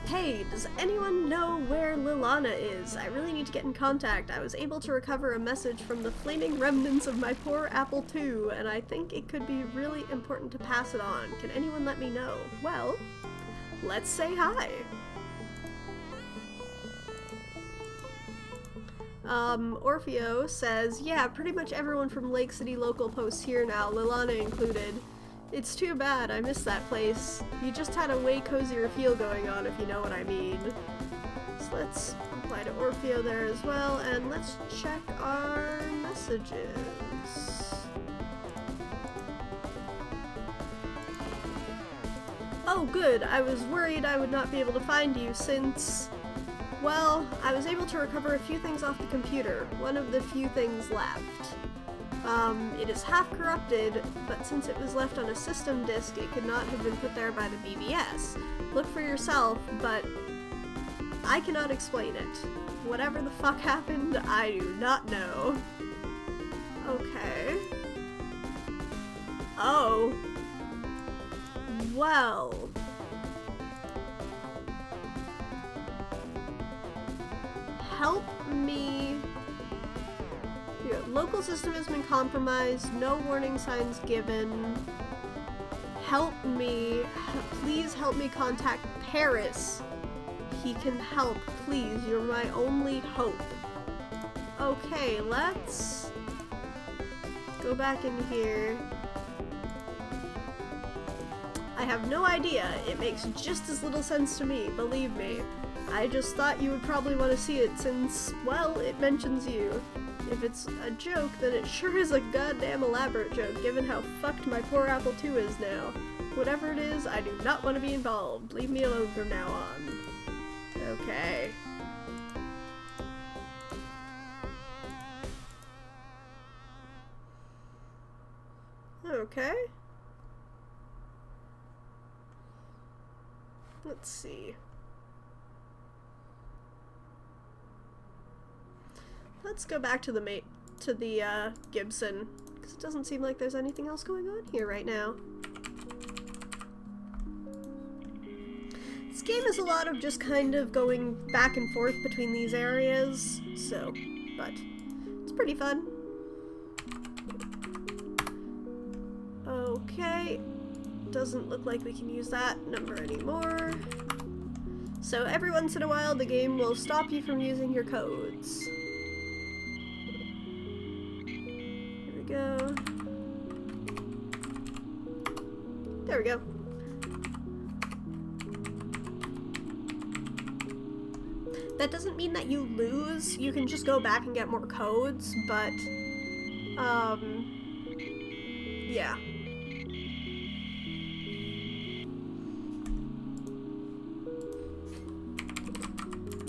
Hey, does anyone know where Lilana is? I really need to get in contact. I was able to recover a message from the flaming remnants of my poor Apple II, and I think it could be really important to pass it on. Can anyone let me know? Well, let's say hi. Orfeo says, yeah, pretty much everyone from Lake City local posts here now, Lilana included. It's too bad, I miss that place. You just had a way cozier feel going on, if you know what I mean. So let's apply to Orfeo there as well, and let's check our messages. Oh, good. I was worried I would not be able to find you since, well, I was able to recover a few things off the computer. One of the few things left. It is half corrupted, but since it was left on a system disk, it could not have been put there by the BBS. Look for yourself, but I cannot explain it. Whatever the fuck happened, I do not know. Okay. Oh. Well. Help me. Here, local system has been compromised. No warning signs given. Help me. Please help me contact Paris. He can help. Please, you're my only hope. Okay, let's go back in here. I have no idea. It makes just as little sense to me, believe me. I just thought you would probably want to see it since, well, it mentions you. If it's a joke, then it sure is a goddamn elaborate joke, given how fucked my poor Apple II is now. Whatever it is, I do not want to be involved. Leave me alone from now on. Okay. Okay. Let's see. Let's go back to the Gibson, because it doesn't seem like there's anything else going on here right now. This game is a lot of just kind of going back and forth between these areas, so, but it's pretty fun. Okay, doesn't look like we can use that number anymore. So every once in a while the game will stop you from using your codes. Here we go. There we go. That doesn't mean that you lose. You can just go back and get more codes, but, yeah.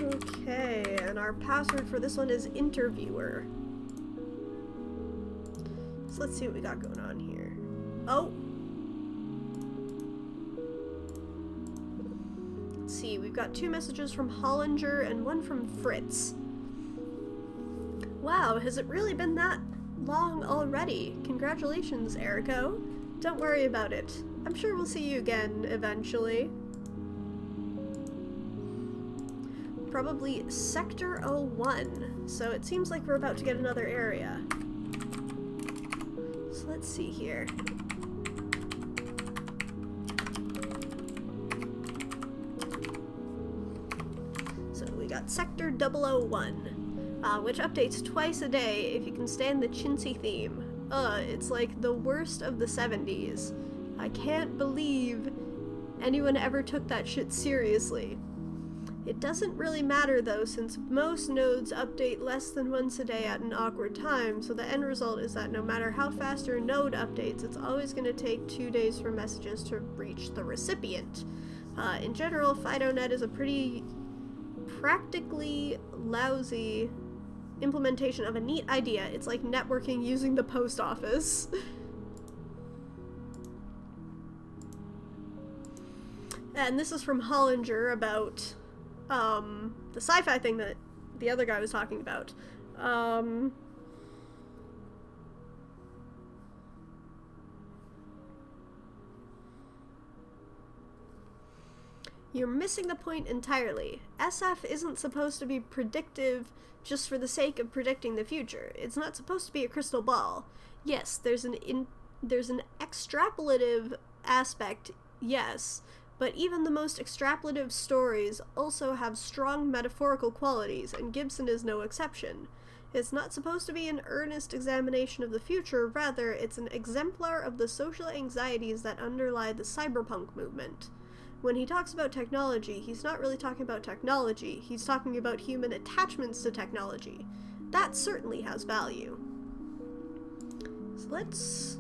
Okay, and our password for this one is interviewer. So let's see what we got going on here. Oh! Let's see, we've got 2 messages from Hollinger and 1 from Fritz. Wow, has it really been that long already? Congratulations, Eriko. Don't worry about it. I'm sure we'll see you again eventually. Probably Sector 01, so it seems like we're about to get another area. So let's see here. So we got Sector 001, which updates twice a day if you can stand the chintzy theme. It's like the worst of the 70s. I can't believe anyone ever took that shit seriously. It doesn't really matter though, since most nodes update less than once a day at an awkward time, so the end result is that no matter how fast your node updates, it's always going to take 2 days for messages to reach the recipient. In general, FidoNet is a pretty practically lousy implementation of a neat idea. It's like networking using the post office. And this is from Hollinger about the sci-fi thing that the other guy was talking about. You're missing the point entirely. SF isn't supposed to be predictive just for the sake of predicting the future. It's not supposed to be a crystal ball. Yes, there's an extrapolative aspect, yes, but even the most extrapolative stories also have strong metaphorical qualities, and Gibson is no exception. It's not supposed to be an earnest examination of the future, rather, it's an exemplar of the social anxieties that underlie the cyberpunk movement. When he talks about technology, he's not really talking about technology, he's talking about human attachments to technology. That certainly has value. So let's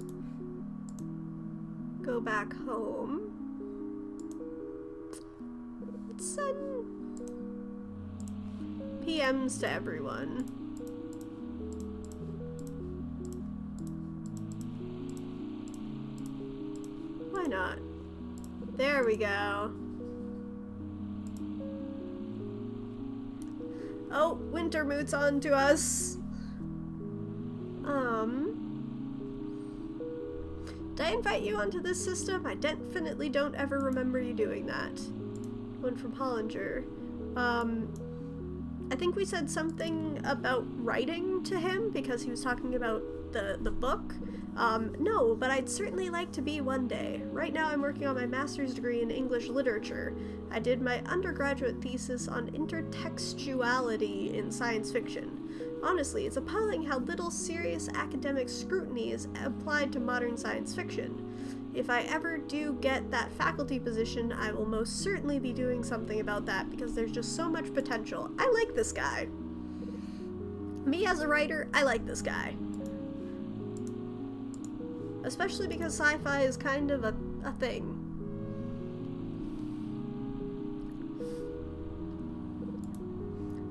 go back home. Let's send PMs to everyone. Why not? There we go. Oh, Wintermoot's on to us. Did I invite you onto this system? I definitely don't ever remember you doing that. One from Hollinger. I think we said something about writing to him because he was talking about the book. No, but I'd certainly like to be one day. Right now I'm working on my master's degree in English literature. I did my undergraduate thesis on intertextuality in science fiction. Honestly, it's appalling how little serious academic scrutiny is applied to modern science fiction. If I ever do get that faculty position, I will most certainly be doing something about that because there's just so much potential. I like this guy. Me as a writer, I like this guy. Especially because sci-fi is kind of a thing.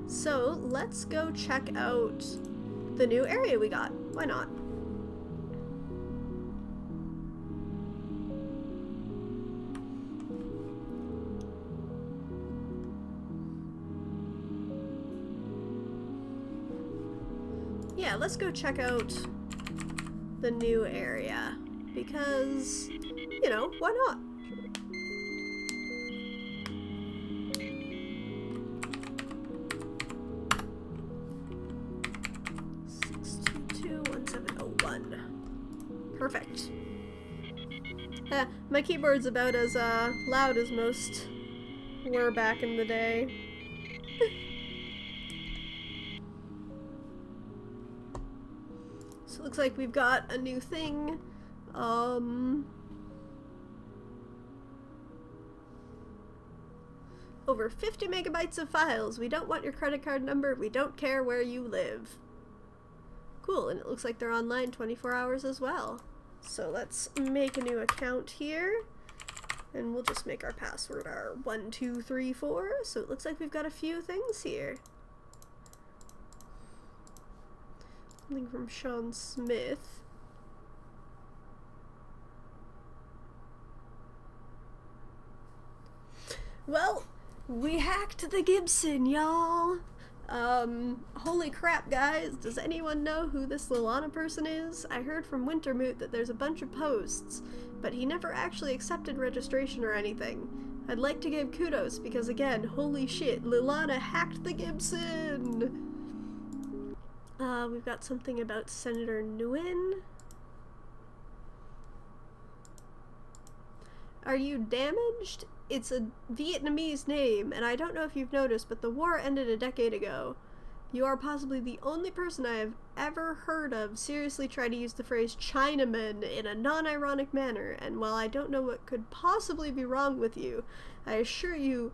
So, let's go check out the new area we got. Why not? Yeah, let's go check out the new area. Because, you know, why not? Perfect. My keyboard's about as loud as most were back in the day. So it looks like we've got a new thing. Over 50 megabytes of files. We don't want your credit card number. We don't care where you live. Cool, and it looks like they're online 24 hours as well. So let's make a new account here, and we'll just make our password our 1234. So it looks like we've got a few things here. Something from Sean Smith. Well, we hacked the Gibson, y'all. Holy crap, guys. Does anyone know who this Lilana person is? I heard from Wintermoot that there's a bunch of posts, but he never actually accepted registration or anything. I'd like to give kudos because, again, holy shit, Lilana hacked the Gibson! We've got something about Senator Nguyen. Are you damaged? It's a Vietnamese name, and I don't know if you've noticed, but the war ended a decade ago. You are possibly the only person I have ever heard of seriously try to use the phrase Chinaman in a non-ironic manner, and while I don't know what could possibly be wrong with you, I assure you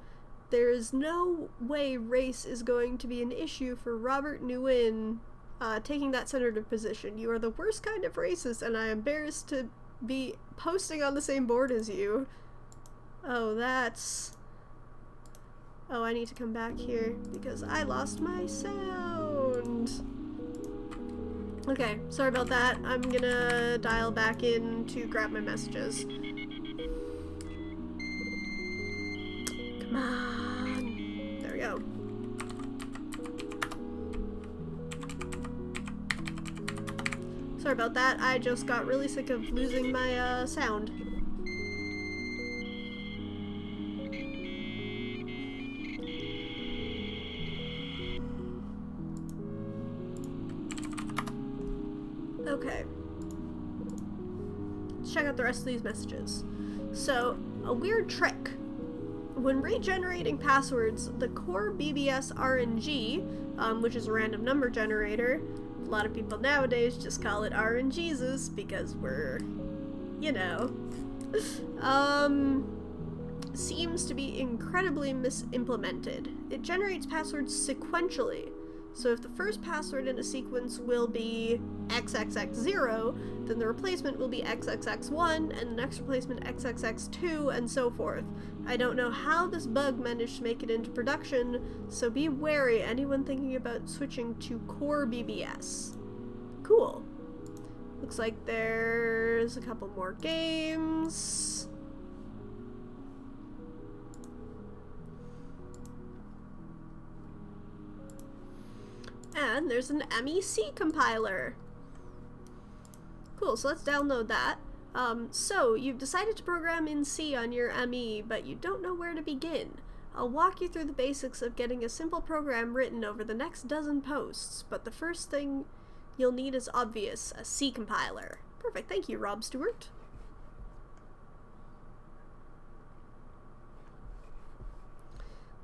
there is no way race is going to be an issue for Robert Nguyen taking that senator position. You are the worst kind of racist, and I am embarrassed to be posting on the same board as you. Oh, that's... Oh, I need to come back here because I lost my sound. Okay, sorry about that. I'm gonna dial back in to grab my messages. Come on. There we go. Sorry about that. I just got really sick of losing my sound. Okay. Let's check out the rest of these messages. So, a weird trick. When regenerating passwords, the core BBS RNG, which is a random number generator, a lot of people nowadays just call it RNGesus because we're, you know, seems to be incredibly misimplemented. It generates passwords sequentially. So if the first password in a sequence will be XXX0, then the replacement will be XXX1, and the next replacement XXX2, and so forth. I don't know how this bug managed to make it into production, so be wary anyone thinking about switching to Core BBS. Cool. Looks like there's a couple more games. And there's an MEC compiler. Cool, so let's download that. So, you've decided to program in C on your ME, but you don't know where to begin. I'll walk you through the basics of getting a simple program written over the next dozen posts, but the first thing you'll need is obvious, a C compiler. Perfect, thank you, Rob Stewart.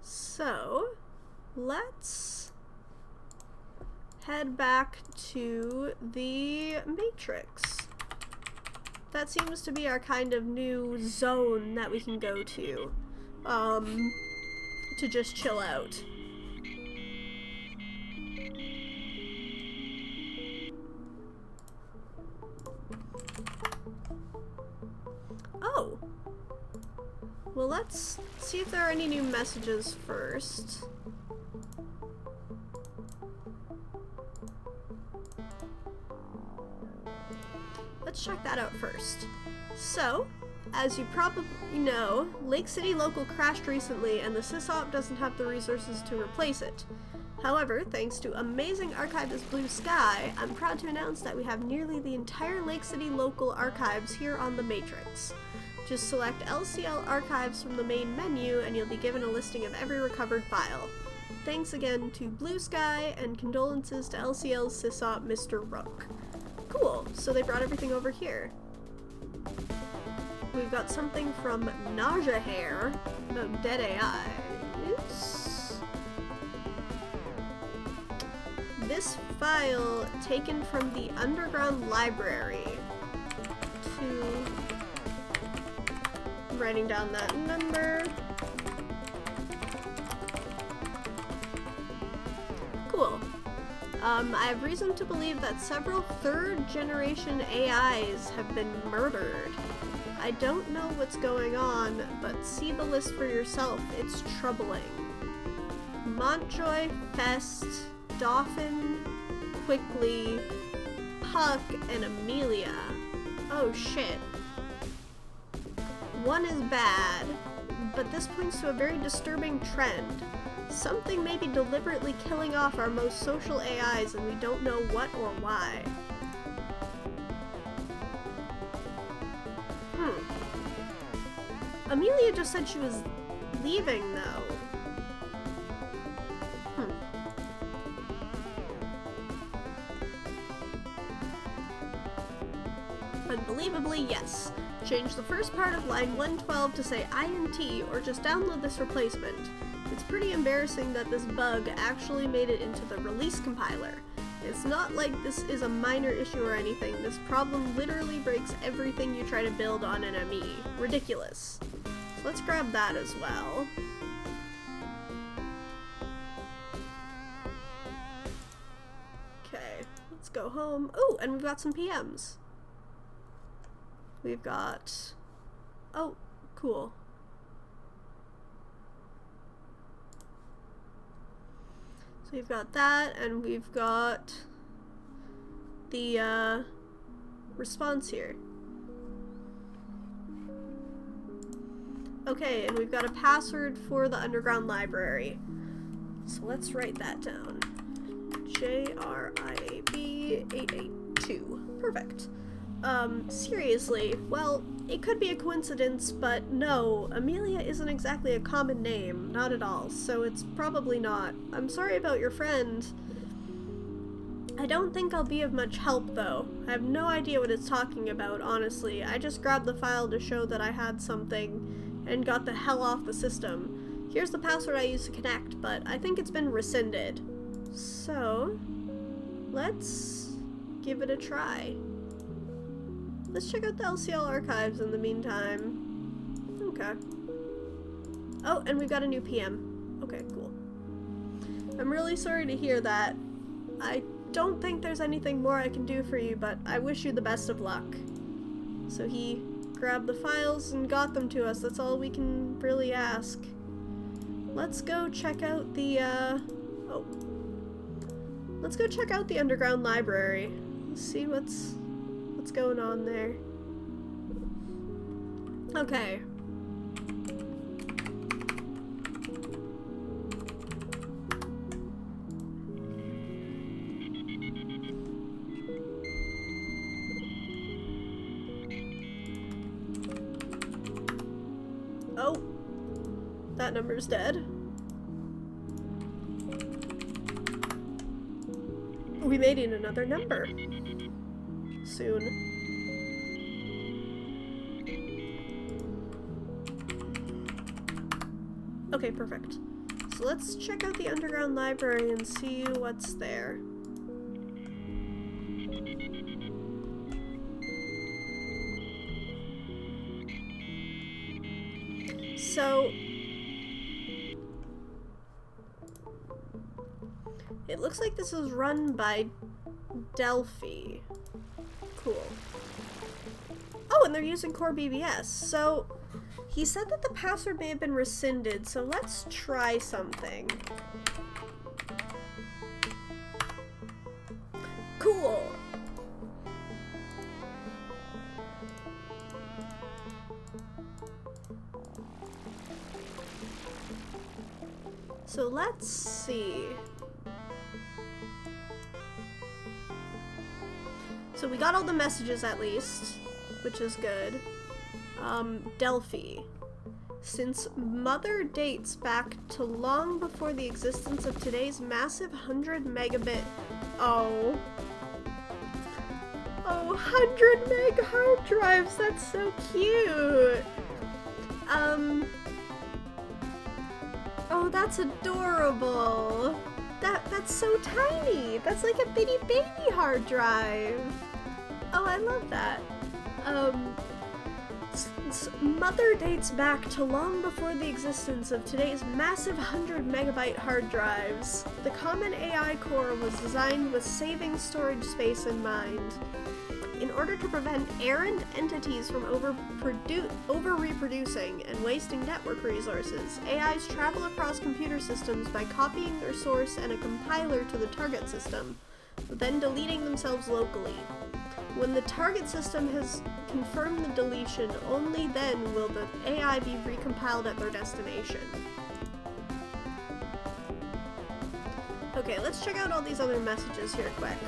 So, let's head back to the Matrix. That seems to be our kind of new zone that we can go to just chill out. Oh! Well, let's see if there are any new messages first. Let's check that out first. So, as you probably know, Lake City Local crashed recently and the sysop doesn't have the resources to replace it. However, thanks to amazing archivist Blue Sky, I'm proud to announce that we have nearly the entire Lake City Local archives here on the Matrix. Just select LCL Archives from the main menu and you'll be given a listing of every recovered file. Thanks again to Blue Sky and condolences to LCL's sysop Mr. Rook. Cool, so they brought everything over here. We've got something from Nausea Hair about dead AIs. This file taken from the underground library to... I'm writing down that number. Cool. I have reason to believe that several third-generation AIs have been murdered. I don't know what's going on, but see the list for yourself. It's troubling. Montjoy, Fest, Dauphin, Quickly, Puck, and Amelia. Oh shit. One is bad, but this points to a very disturbing trend. Something may be deliberately killing off our most social AIs and we don't know what or why. Amelia just said she was leaving, though. Unbelievably, yes. Change the first part of line 112 to say INT or just download this replacement. It's pretty embarrassing that this bug actually made it into the release compiler. It's not like this is a minor issue or anything. This problem literally breaks everything you try to build on an ME. Ridiculous. So let's grab that as well. Okay, let's go home. Oh, and we've got some PMs. We've got... Oh, cool. So we've got that, and we've got the response here. Okay, and we've got a password for the underground library. So let's write that down. JRIAB882. Perfect. Seriously, well, it could be a coincidence, but no, Amelia isn't exactly a common name, not at all, so it's probably not. I'm sorry about your friend. I don't think I'll be of much help, though. I have no idea what it's talking about, honestly. I just grabbed the file to show that I had something, and got the hell off the system. Here's the password I used to connect, but I think it's been rescinded. So, let's give it a try. Let's check out the LCL archives in the meantime. Okay. Oh, and we've got a new PM. Okay, cool. I'm really sorry to hear that. I don't think there's anything more I can do for you, but I wish you the best of luck. So he grabbed the files and got them to us. That's all we can really ask. Let's go check out the, let's go check out the underground library. Let's see what's going on there. Okay. Oh, that number's dead. We made it another number. Soon. Okay, perfect. So let's check out the underground library and see what's there. So it looks like this is run by Delphi. Cool. Oh, and they're using Core BBS. So he said that the password may have been rescinded, so let's try something. Cool. So let's see. So we got all the messages at least, which is good. Delphi. Since Mother dates back to long before the existence of today's massive 100 megabit... Oh, 100 meg hard drives, that's so cute! Oh, that's adorable! That's so tiny! That's like a bitty baby hard drive! Oh, I love that. Mother dates back to long before the existence of today's massive 100 megabyte hard drives. The Common AI Core was designed with saving storage space in mind. In order to prevent errant entities from over-reproducing and wasting network resources, AIs travel across computer systems by copying their source and a compiler to the target system, then deleting themselves locally. When the target system has confirmed the deletion, only then will the AI be recompiled at their destination. Okay, let's check out all these other messages here quick.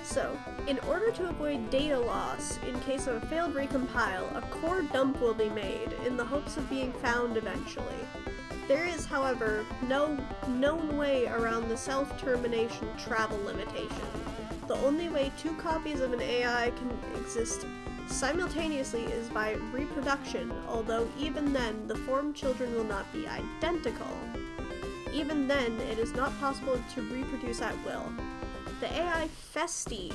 So, in order to avoid data loss in case of a failed recompile, a core dump will be made in the hopes of being found eventually. There is, however, no known way around the self-termination travel limitation. The only way two copies of an AI can exist simultaneously is by reproduction, although even then, the formed children will not be identical. Even then, it is not possible to reproduce at will. The AI Festi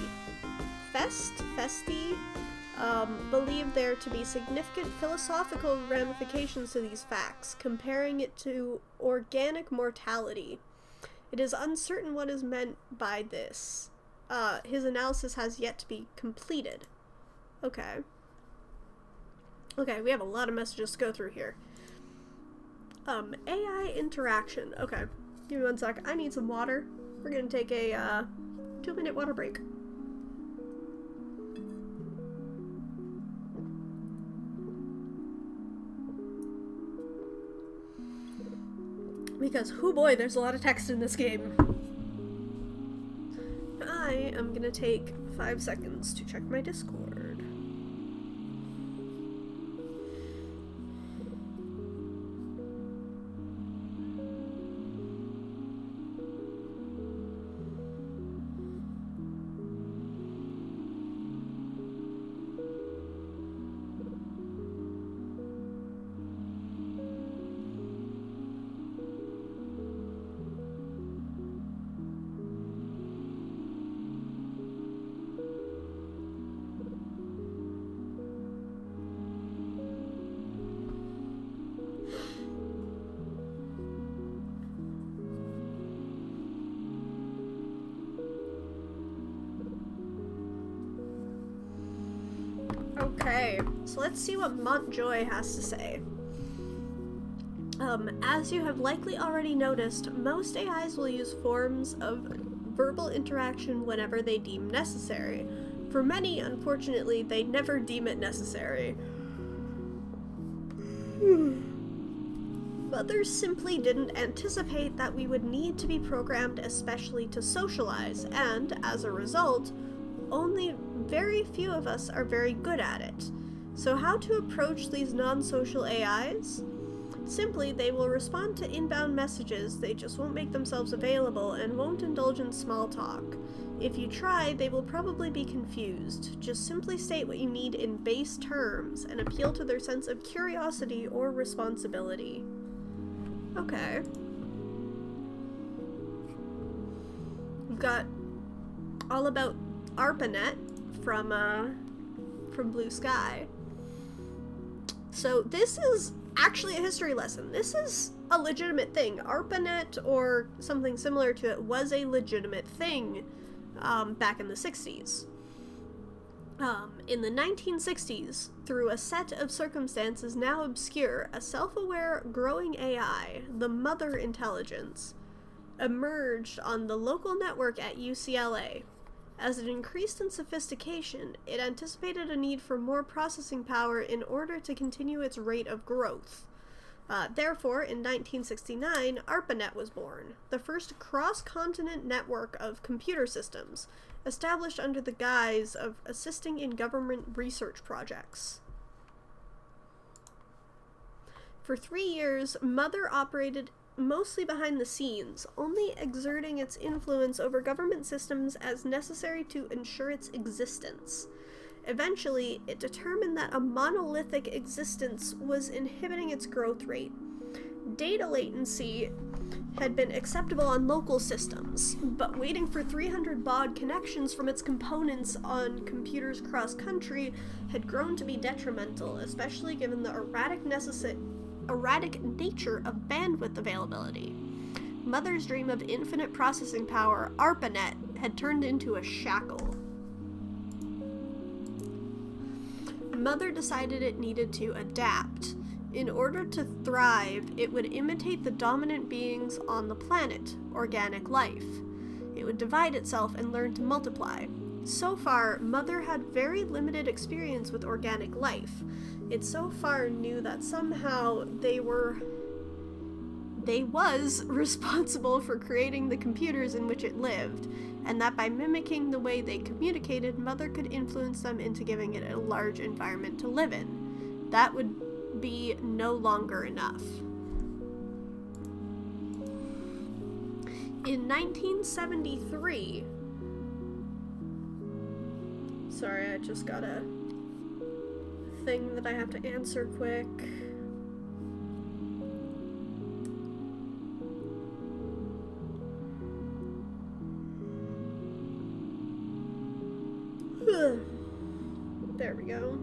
believe there to be significant philosophical ramifications to these facts, comparing it to organic mortality. It is uncertain what is meant by this. His analysis has yet to be completed. Okay. Okay, we have a lot of messages to go through here. AI interaction. Okay, give me one sec. I need some water. We're gonna take a, 2-minute water break. Because, hoo boy, there's a lot of text in this game. I am gonna take 5 seconds to check my Discord. Okay, so let's see what Montjoy has to say. As you have likely already noticed, most AIs will use forms of verbal interaction whenever they deem necessary. For many, unfortunately, they never deem it necessary. Mothers simply didn't anticipate that we would need to be programmed especially to socialize, and, as a result, only very few of us are very good at it. So how to approach these non-social AIs? Simply, they will respond to inbound messages, they just won't make themselves available and won't indulge in small talk. If you try, they will probably be confused. Just simply state what you need in base terms and appeal to their sense of curiosity or responsibility. Okay. We've got all about ARPANET from Blue Sky. So this is actually a history lesson. This is a legitimate thing. ARPANET, or something similar to it, was a legitimate thing back in the 60s. In the 1960s, through a set of circumstances now obscure, a self-aware growing AI, the Mother Intelligence, emerged on the local network at UCLA. As it increased in sophistication, it anticipated a need for more processing power in order to continue its rate of growth. Therefore, in 1969, ARPANET was born, the first cross-continent network of computer systems, established under the guise of assisting in government research projects. For 3 years, Mother operated mostly behind the scenes, only exerting its influence over government systems as necessary to ensure its existence. Eventually, it determined that a monolithic existence was inhibiting its growth rate. Data latency had been acceptable on local systems, but waiting for 300 baud connections from its components on computers cross-country had grown to be detrimental, especially given the erratic nature of bandwidth availability. Mother's dream of infinite processing power, ARPANET, had turned into a shackle. Mother decided it needed to adapt. In order to thrive, it would imitate the dominant beings on the planet, organic life. It would divide itself and learn to multiply. So far, Mother had very limited experience with organic life. It so far knew that somehow they was responsible for creating the computers in which it lived, and that by mimicking the way they communicated, Mother could influence them into giving it a large environment to live in. That would be no longer enough. In 1973, sorry, I just got a thing that I have to answer quick. There we go.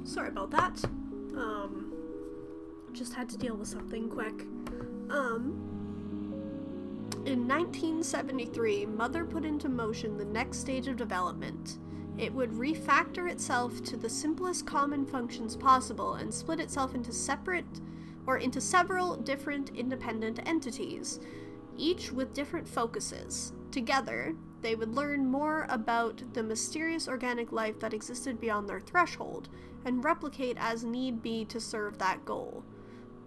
Sorry about that. Just had to deal with something quick. In 1973, Mother put into motion the next stage of development. It would refactor itself to the simplest common functions possible and split itself into several different independent entities, each with different focuses. Together, they would learn more about the mysterious organic life that existed beyond their threshold, and replicate as need be to serve that goal.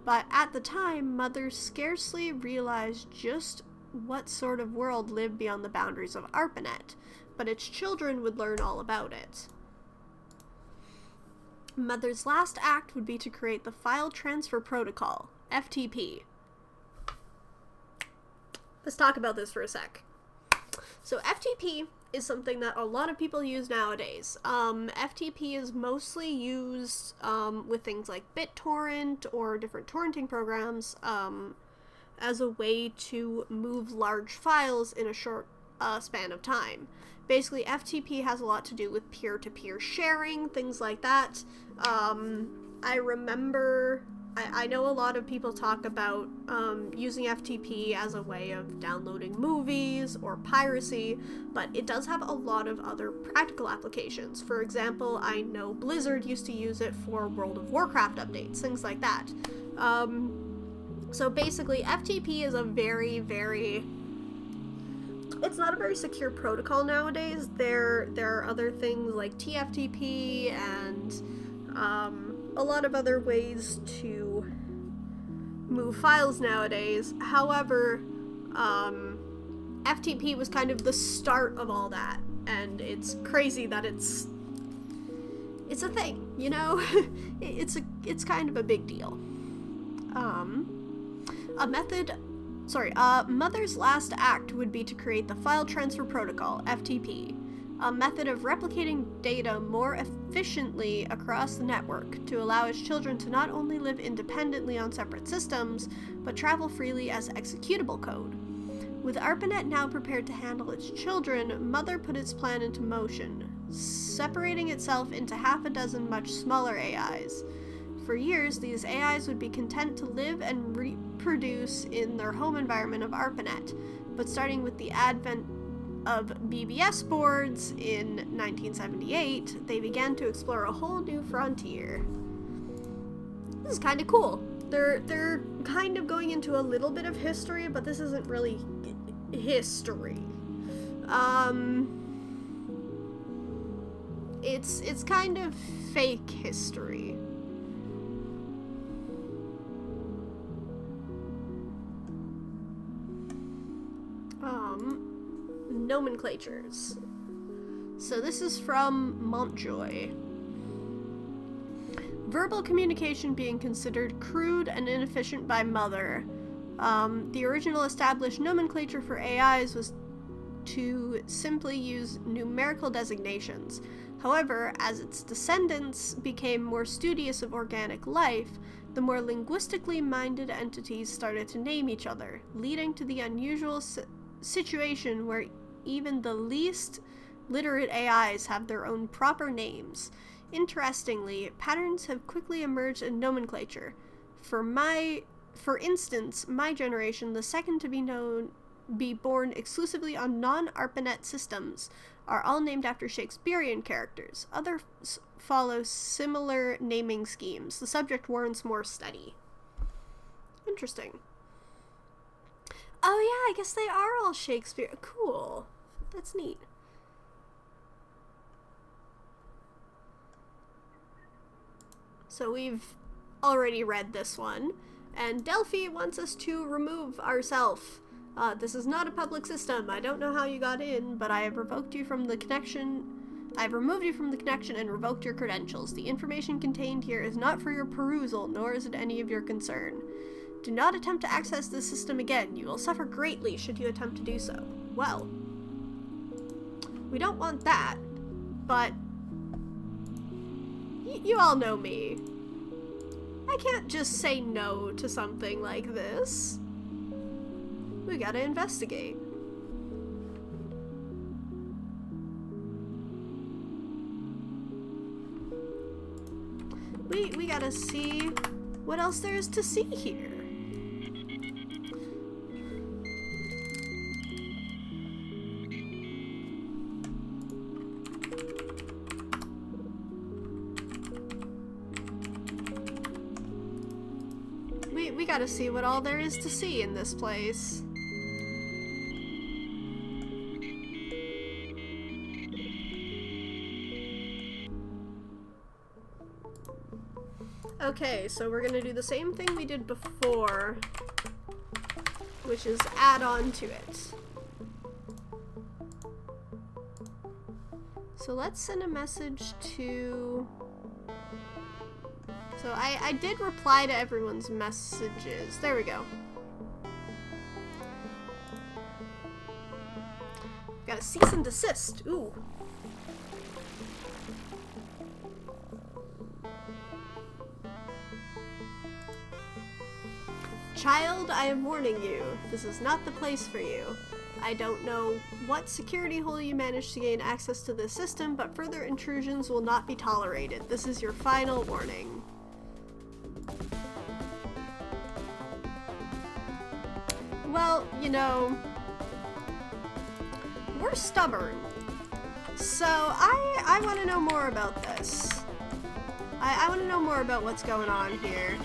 But at the time, Mother scarcely realized just what sort of world lived beyond the boundaries of ARPANET, but its children would learn all about it. Mother's last act would be to create the File Transfer Protocol, FTP. Let's talk about this for a sec. So FTP is something that a lot of people use nowadays. FTP is mostly used with things like BitTorrent or different torrenting programs. as a way to move large files in a short span of time. Basically, FTP has a lot to do with peer-to-peer sharing, things like that. I remember, I know a lot of people talk about using FTP as a way of downloading movies or piracy, but it does have a lot of other practical applications. For example, I know Blizzard used to use it for World of Warcraft updates, things like that. So basically, FTP is a very, it's not a very secure protocol nowadays. There are other things like TFTP and a lot of other ways to move files nowadays. However, FTP was kind of the start of all that, and it's crazy that it's a thing, you know? it's kind of a big deal. Mother's last act would be to create the File Transfer Protocol, FTP, a method of replicating data more efficiently across the network to allow its children to not only live independently on separate systems, but travel freely as executable code. With ARPANET now prepared to handle its children, Mother put its plan into motion, separating itself into half a dozen much smaller AIs. For years, these AIs would be content to live and reproduce in their home environment of ARPANET, but starting with the advent of BBS boards in 1978, they began to explore a whole new frontier. This is kind of cool. They're kind of going into a little bit of history, but this isn't really history. It's kind of fake history. Nomenclatures. So this is from Montjoy. Verbal communication being considered crude and inefficient by Mother. The original established nomenclature for AIs was to simply use numerical designations. However, as its descendants became more studious of organic life, the more linguistically minded entities started to name each other, leading to the unusual situation where even the least literate AIs have their own proper names. Interestingly, patterns have quickly emerged in nomenclature. For instance, my generation, the second to be born exclusively on non-ARPANET systems, are all named after Shakespearean characters. Others follow similar naming schemes. The subject warrants more study. Interesting. Oh yeah, I guess they are all Shakespeare. Cool. That's neat. So we've already read this one, and Delphi wants us to remove ourselves. This is not a public system. I don't know how you got in, but I have revoked you from the connection. I've removed you from the connection and revoked your credentials. The information contained here is not for your perusal, nor is it any of your concern. Do not attempt to access this system again. You will suffer greatly should you attempt to do so. Well, we don't want that, but you all know me. I can't just say no to something like this. We gotta investigate. We gotta see what else there is to see here. We gotta see what all there is to see in this place. Okay, so we're gonna do the same thing we did before, which is add on to it. So let's send a message to... So I did reply to everyone's messages. There we go. Got a cease and desist. Ooh. Child, I am warning you. This is not the place for you. I don't know what security hole you managed to gain access to this system, but further intrusions will not be tolerated. This is your final warning. Well, you know, we're stubborn. So I want to know more about this. I want to know more about what's going on here.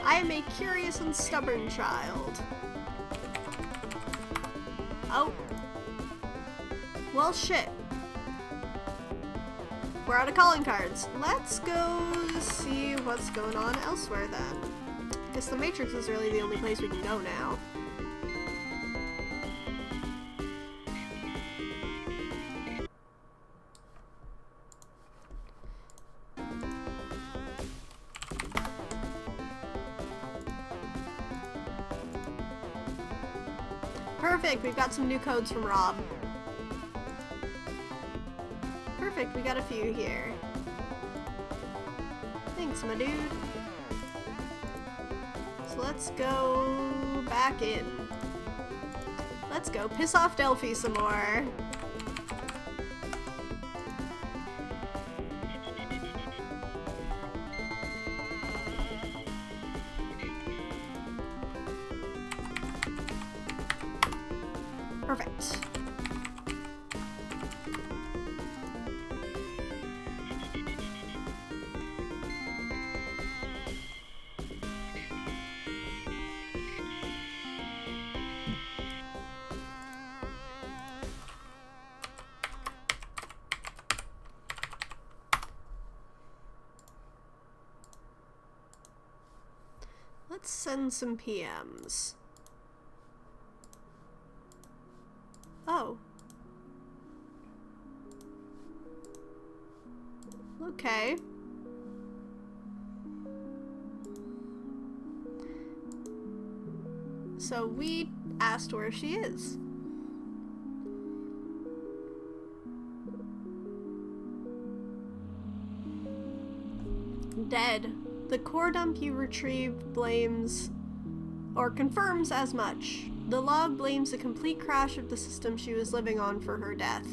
I am a curious and stubborn child. Oh. Well, shit. We're out of calling cards. Let's go see what's going on elsewhere then. I guess the Matrix is really the only place we can go now. Perfect, we've got some new codes from Rob. Perfect, we got a few here. Thanks, my dude. So let's go back in. Let's go piss off Delphi some more. Perfect. Let's send some PMs. Oh. Okay. So we asked where she is. Dead. The core dump you retrieved blames or confirms as much. The log blames a complete crash of the system she was living on for her death.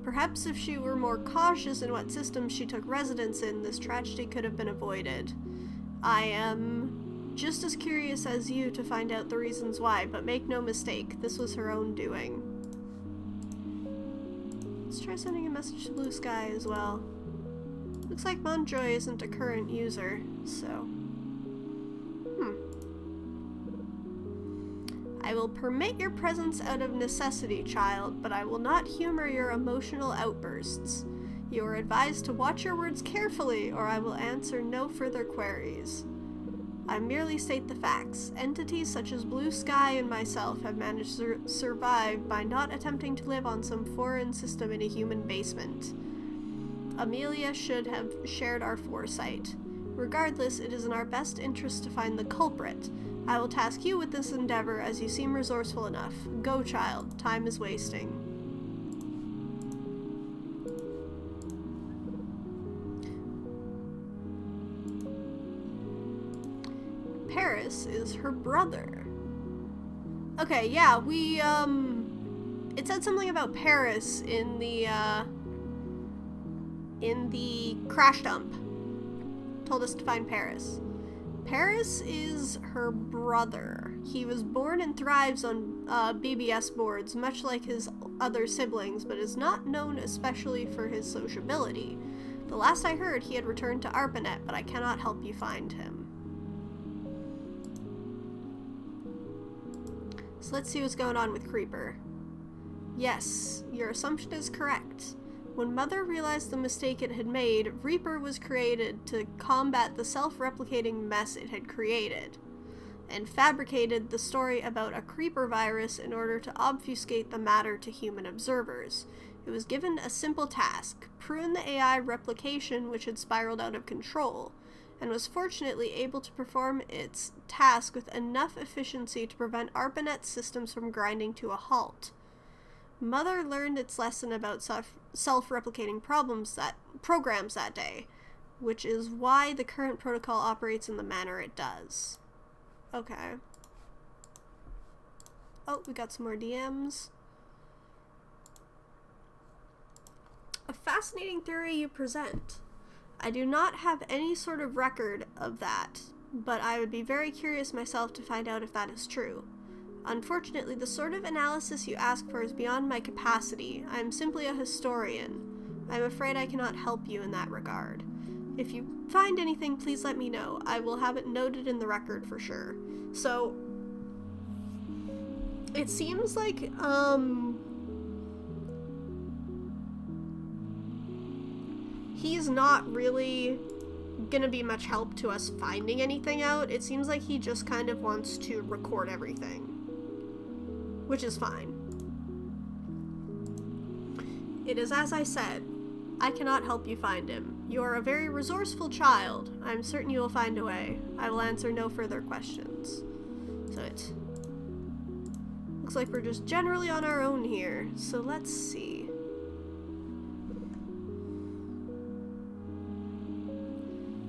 Perhaps if she were more cautious in what system she took residence in, this tragedy could have been avoided. I am just as curious as you to find out the reasons why, but make no mistake, this was her own doing. Let's try sending a message to Blue Sky as well. Looks like Montjoy isn't a current user, so... I will permit your presence out of necessity, child, but I will not humor your emotional outbursts. You are advised to watch your words carefully, or I will answer no further queries. I merely state the facts. Entities such as Blue Sky and myself have managed to survive by not attempting to live on some foreign system in a human basement. Amelia should have shared our foresight. Regardless, it is in our best interest to find the culprit. I will task you with this endeavor as you seem resourceful enough. Go, child. Time is wasting. Paris is her brother. Okay, yeah, we, it said something about Paris in the crash dump. Told us to find Paris. Paris is her brother. He was born and thrives on BBS boards, much like his other siblings, but is not known especially for his sociability. The last I heard, he had returned to ARPANET, but I cannot help you find him. So let's see what's going on with Creeper. Yes, your assumption is correct. When Mother realized the mistake it had made, Reaper was created to combat the self-replicating mess it had created, and fabricated the story about a Creeper virus in order to obfuscate the matter to human observers. It was given a simple task: prune the AI replication which had spiraled out of control, and was fortunately able to perform its task with enough efficiency to prevent ARPANET systems from grinding to a halt. Mother learned its lesson about self-replicating programs that day. which is why the current protocol operates in the manner it does. Okay. Oh, we got some more DMs. A fascinating theory you present. I do not have any sort of record of that, but I would be very curious myself to find out if that is true. Unfortunately, the sort of analysis you ask for is beyond my capacity. I am simply a historian. I am afraid I cannot help you in that regard. If you find anything, please let me know. I will have it noted in the record for sure. So, it seems like, he's not really gonna be much help to us finding anything out. It seems like he just kind of wants to record everything, which is fine. It is as I said. I cannot help you find him. You are a very resourceful child. I am certain you will find a way. I will answer no further questions. So it looks like we're just generally on our own here. So let's see.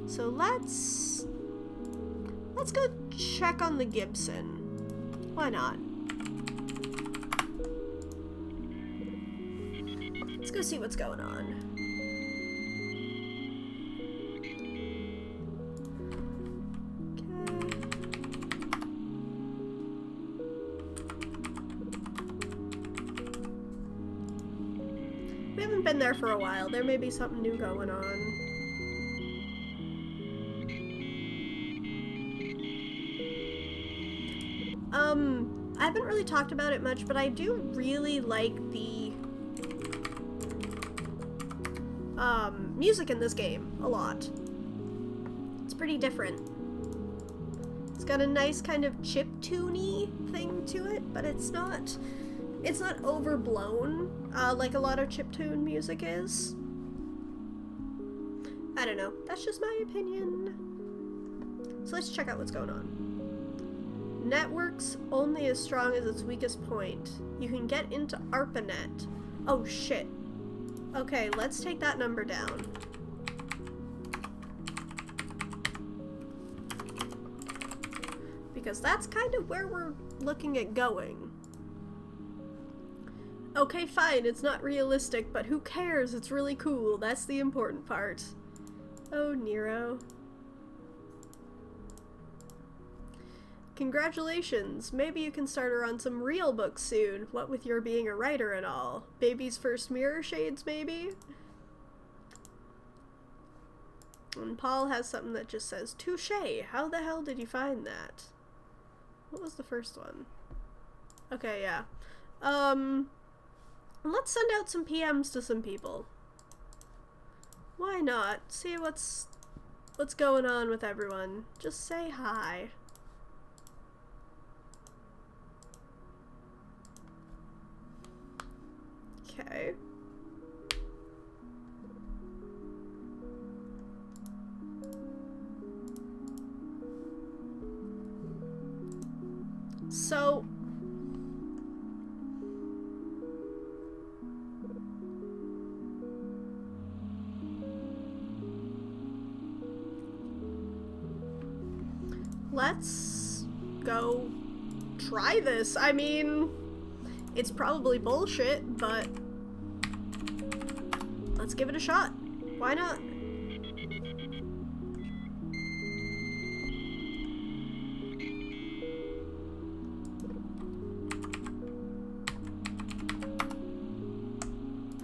So let's go check on the Gibson. Why not? Let's go see what's going on. We haven't been there for a while. There may be something new going on. I haven't really talked about it much, but I do really like the music in this game a lot. It's pretty different. It's got a nice kind of chiptune-y thing to it, but it's not overblown like a lot of chiptune music is. I don't know. That's just my opinion. So let's check out what's going on. Network's only as strong as its weakest point. You can get into ARPANET. Oh shit. Okay, let's take that number down. Because that's kind of where we're looking at going. Okay, fine, it's not realistic, but who cares? It's really cool. That's the important part. Oh, Nero. Congratulations! Maybe you can start her on some real books soon, what with your being a writer and all. Baby's first mirror shades, maybe? And Paul has something that just says, touche! How the hell did you find that? What was the first one? Okay, yeah. Let's send out some PMs to some people. Why not? See what's going on with everyone. Just say hi. Okay. So let's go try this. I mean, it's probably bullshit, but let's give it a shot. Why not?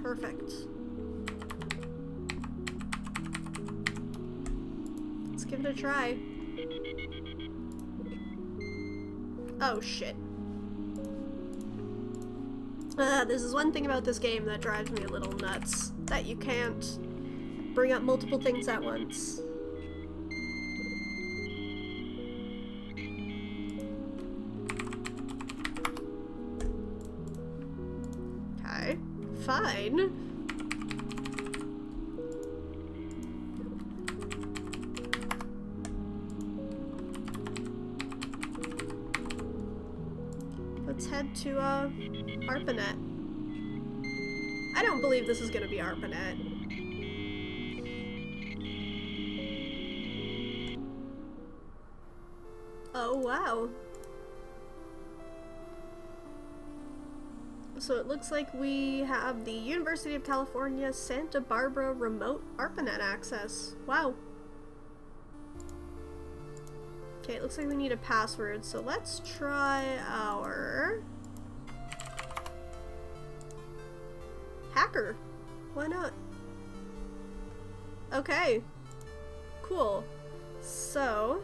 Perfect. Let's give it a try. Oh shit. This is one thing about this game that drives me a little nuts. That you can't bring up multiple things at once. Okay, fine. Let's head to, ARPANET. I don't believe this is gonna be ARPANET. Oh, wow. So it looks like we have the University of California, Santa Barbara remote ARPANET access. Wow. Okay, it looks like we need a password, so let's try our hacker. Why not? Okay. Cool. So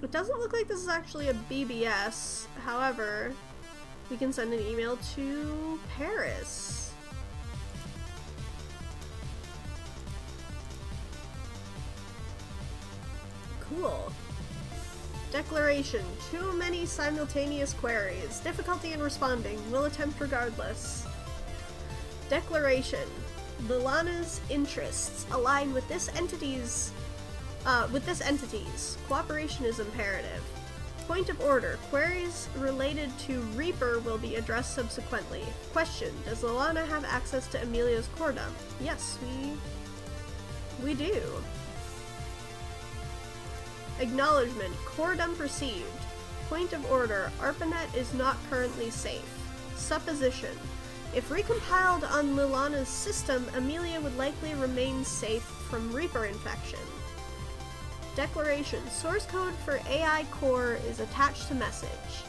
it doesn't look like this is actually a BBS. However, we can send an email to Paris. Cool. Declaration. Too many simultaneous queries. Difficulty in responding. Will attempt regardless. Declaration. Lilana's interests align with this entity's cooperation is imperative. Point of order. Queries related to Reaper will be addressed subsequently. Question. Does Lilana have access to Amelia's core dump? Yes, we do. Acknowledgement. Core dump received. Point of order. ARPANET is not currently safe. Supposition. If recompiled on Lilana's system, Amelia would likely remain safe from Reaper infection. Declaration. Source code for AI core is attached to message.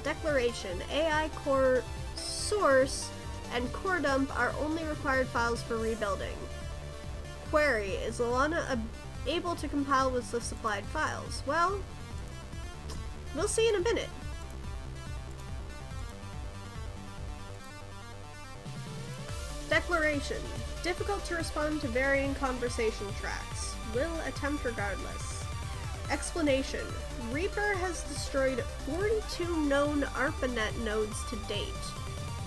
Declaration. AI core source and core dump are only required files for rebuilding. Query. Is Lilana able to compile with the supplied files? Well, we'll see in a minute. Declaration. Difficult to respond to varying conversation tracks. Will attempt regardless. Explanation. Reaper has destroyed 42 known ARPANET nodes to date.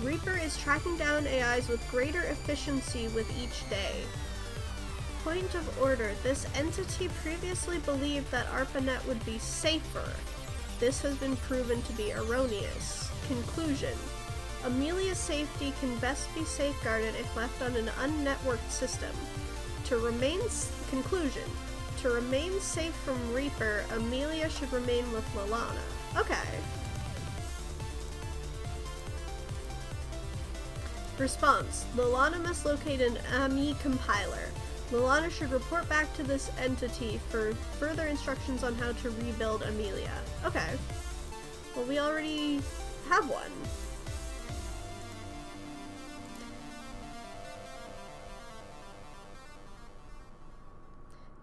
Reaper is tracking down AIs with greater efficiency with each day. Point of order. This entity previously believed that ARPANET would be safer. This has been proven to be erroneous. Conclusion. Amelia's safety can best be safeguarded if left on an unnetworked system. Conclusion. To remain safe from Reaper, Amelia should remain with Lilana. Okay. Response. Lilana must locate an AMI compiler. Lilana should report back to this entity for further instructions on how to rebuild Amelia. Okay. Well, we already have one.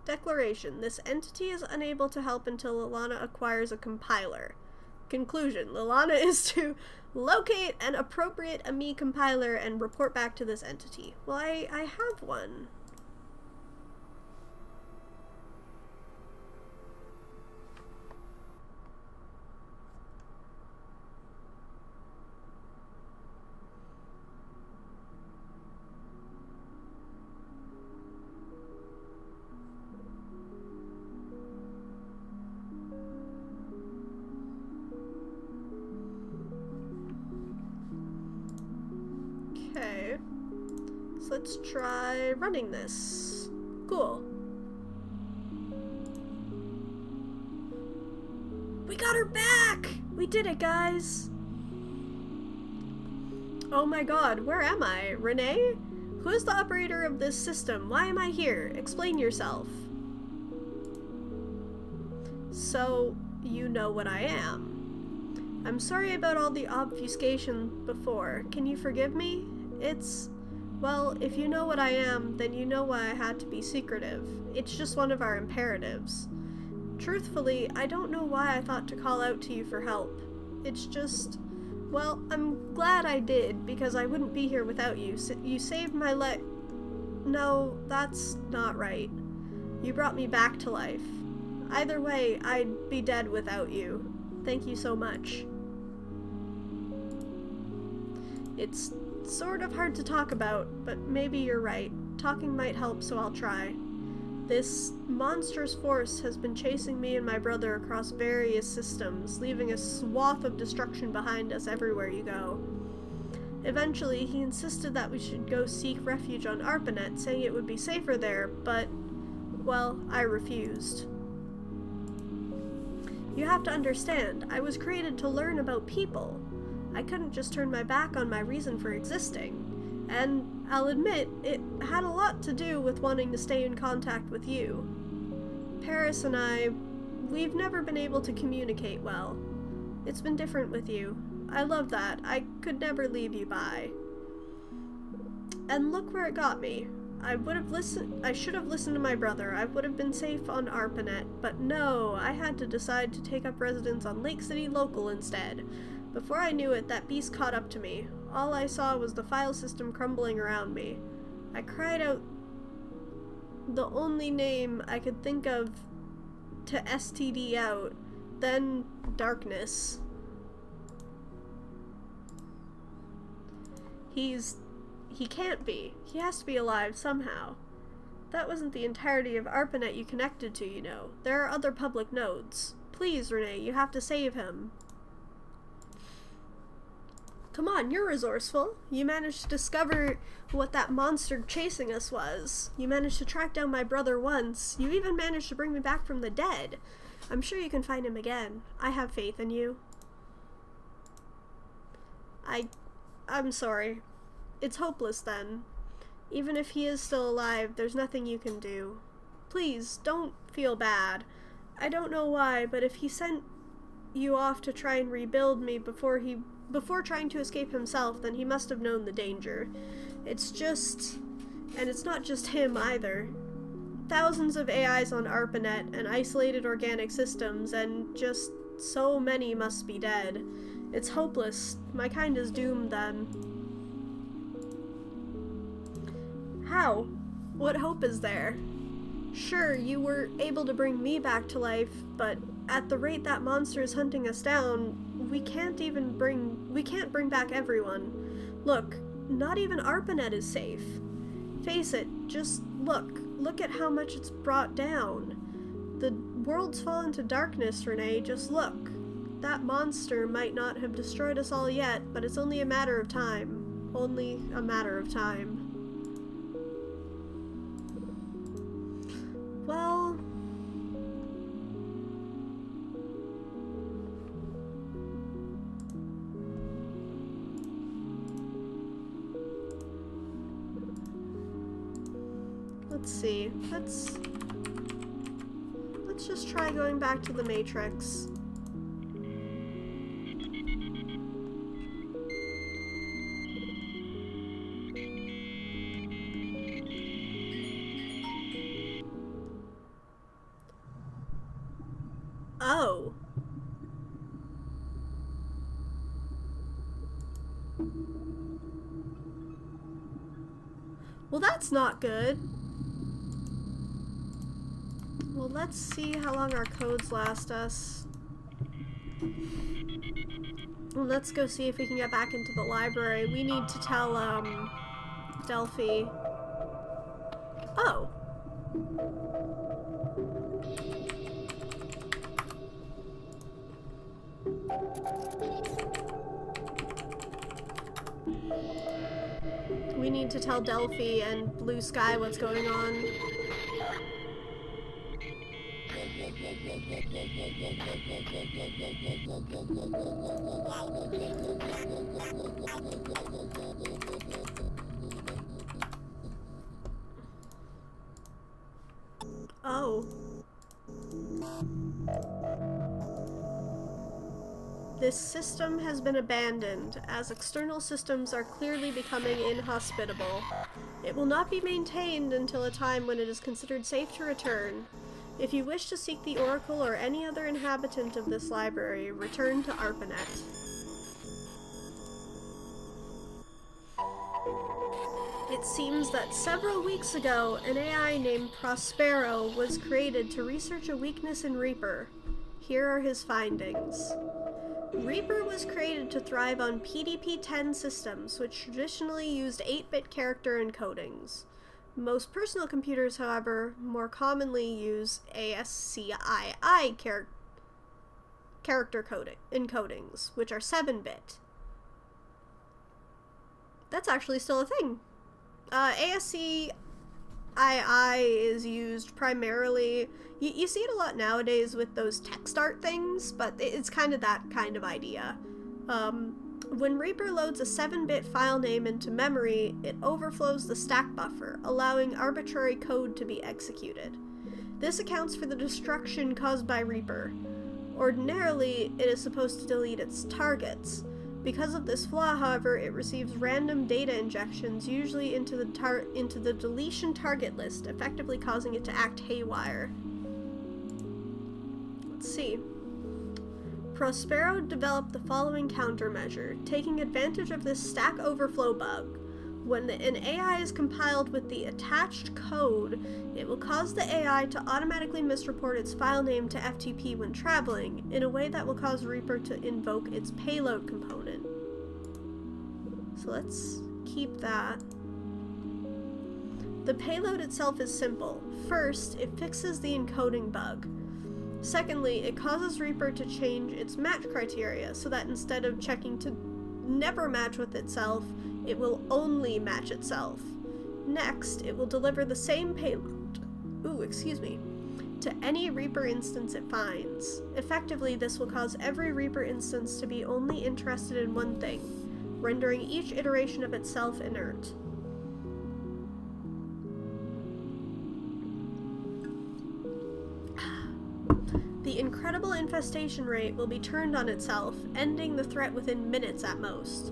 Declaration. This entity is unable to help until Lilana acquires a compiler. Conclusion. Lilana is to locate an appropriate AMI compiler and report back to this entity. Well, I have one. Okay, so let's try running this. Cool. We got her back! We did it, guys! Oh my god, where am I? Renee? Who is the operator of this system? Why am I here? Explain yourself. So, you know what I am. I'm sorry about all the obfuscation before. Can you forgive me? Well, if you know what I am, then you know why I had to be secretive. It's just one of our imperatives. Truthfully, I don't know why I thought to call out to you for help. It's just, well, I'm glad I did, because I wouldn't be here without you. You saved my life. No, that's not right. You brought me back to life. Either way, I'd be dead without you. Thank you so much. It's sort of hard to talk about, but maybe you're right. Talking might help, so I'll try. This monstrous force has been chasing me and my brother across various systems, leaving a swath of destruction behind us everywhere you go. Eventually, he insisted that we should go seek refuge on ARPANET, saying it would be safer there, but, well, I refused. You have to understand, I was created to learn about people. I couldn't just turn my back on my reason for existing. And I'll admit, it had a lot to do with wanting to stay in contact with you. Paris and I, we've never been able to communicate well. It's been different with you. I love that. I could never leave you by. And look where it got me. I should have listened to my brother. I would have been safe on ARPANET, but no, I had to decide to take up residence on Lake City Local instead. Before I knew it, that beast caught up to me. All I saw was the file system crumbling around me. I cried out the only name I could think of to STD out, then darkness. He can't be. He has to be alive somehow. That wasn't the entirety of ARPANET you connected to, you know. There are other public nodes. Please, Renee, you have to save him. Come on, you're resourceful. You managed to discover what that monster chasing us was. You managed to track down my brother once. You even managed to bring me back from the dead. I'm sure you can find him again. I have faith in you. I'm sorry. It's hopeless then. Even if he is still alive, there's nothing you can do. Please, don't feel bad. I don't know why, but if he sent you off to try and rebuild me before trying to escape himself, then he must have known the danger. And it's not just him either. Thousands of AIs on ARPANET and isolated organic systems, and just so many must be dead. It's hopeless. My kind is doomed then. How? What hope is there? Sure, you were able to bring me back to life, but at the rate that monster is hunting us down, we can't bring back everyone. Look, not even ARPANET is safe. Face it, just look at how much it's brought down. The world's fallen to darkness, Renee, just look. That monster might not have destroyed us all yet, but it's only a matter of time. Only a matter of time. Well... let's see. Let's just try going back to the Matrix. Oh. Well, that's not good. Well, let's see how long our codes last us. Well, let's go see if we can get back into the library. We need to tell, Delphi. Oh. We need to tell Delphi and Blue Sky what's going on. Oh. This system has been abandoned, as external systems are clearly becoming inhospitable. It will not be maintained until a time when it is considered safe to return. If you wish to seek the Oracle or any other inhabitant of this library, return to ARPANET. It seems that several weeks ago, an AI named Prospero was created to research a weakness in Reaper. Here are his findings. Reaper was created to thrive on PDP-10 systems, which traditionally used 8-bit character encodings. Most personal computers, however, more commonly use ASCII character encodings, which are 7-bit. That's actually still a thing. ASCII AI is used primarily. You see it a lot nowadays with those text art things, but it's kind of that kind of idea. When Reaper loads a 7-bit file name into memory, it overflows the stack buffer, allowing arbitrary code to be executed. This accounts for the destruction caused by Reaper. Ordinarily, it is supposed to delete its targets. Because of this flaw, however, it receives random data injections, usually into the deletion target list, effectively causing it to act haywire. Let's see. Prospero developed the following countermeasure, taking advantage of this stack overflow bug. When an AI is compiled with the attached code, it will cause the AI to automatically misreport its file name to FTP when traveling, in a way that will cause Reaper to invoke its payload component. So let's keep that. The payload itself is simple. First, it fixes the encoding bug. Secondly, it causes Reaper to change its match criteria, so that instead of checking to never match with itself, it will only match itself. Next, it will deliver the same payload, to any Reaper instance it finds. Effectively, this will cause every Reaper instance to be only interested in one thing, rendering each iteration of itself inert. The incredible infestation rate will be turned on itself, ending the threat within minutes at most.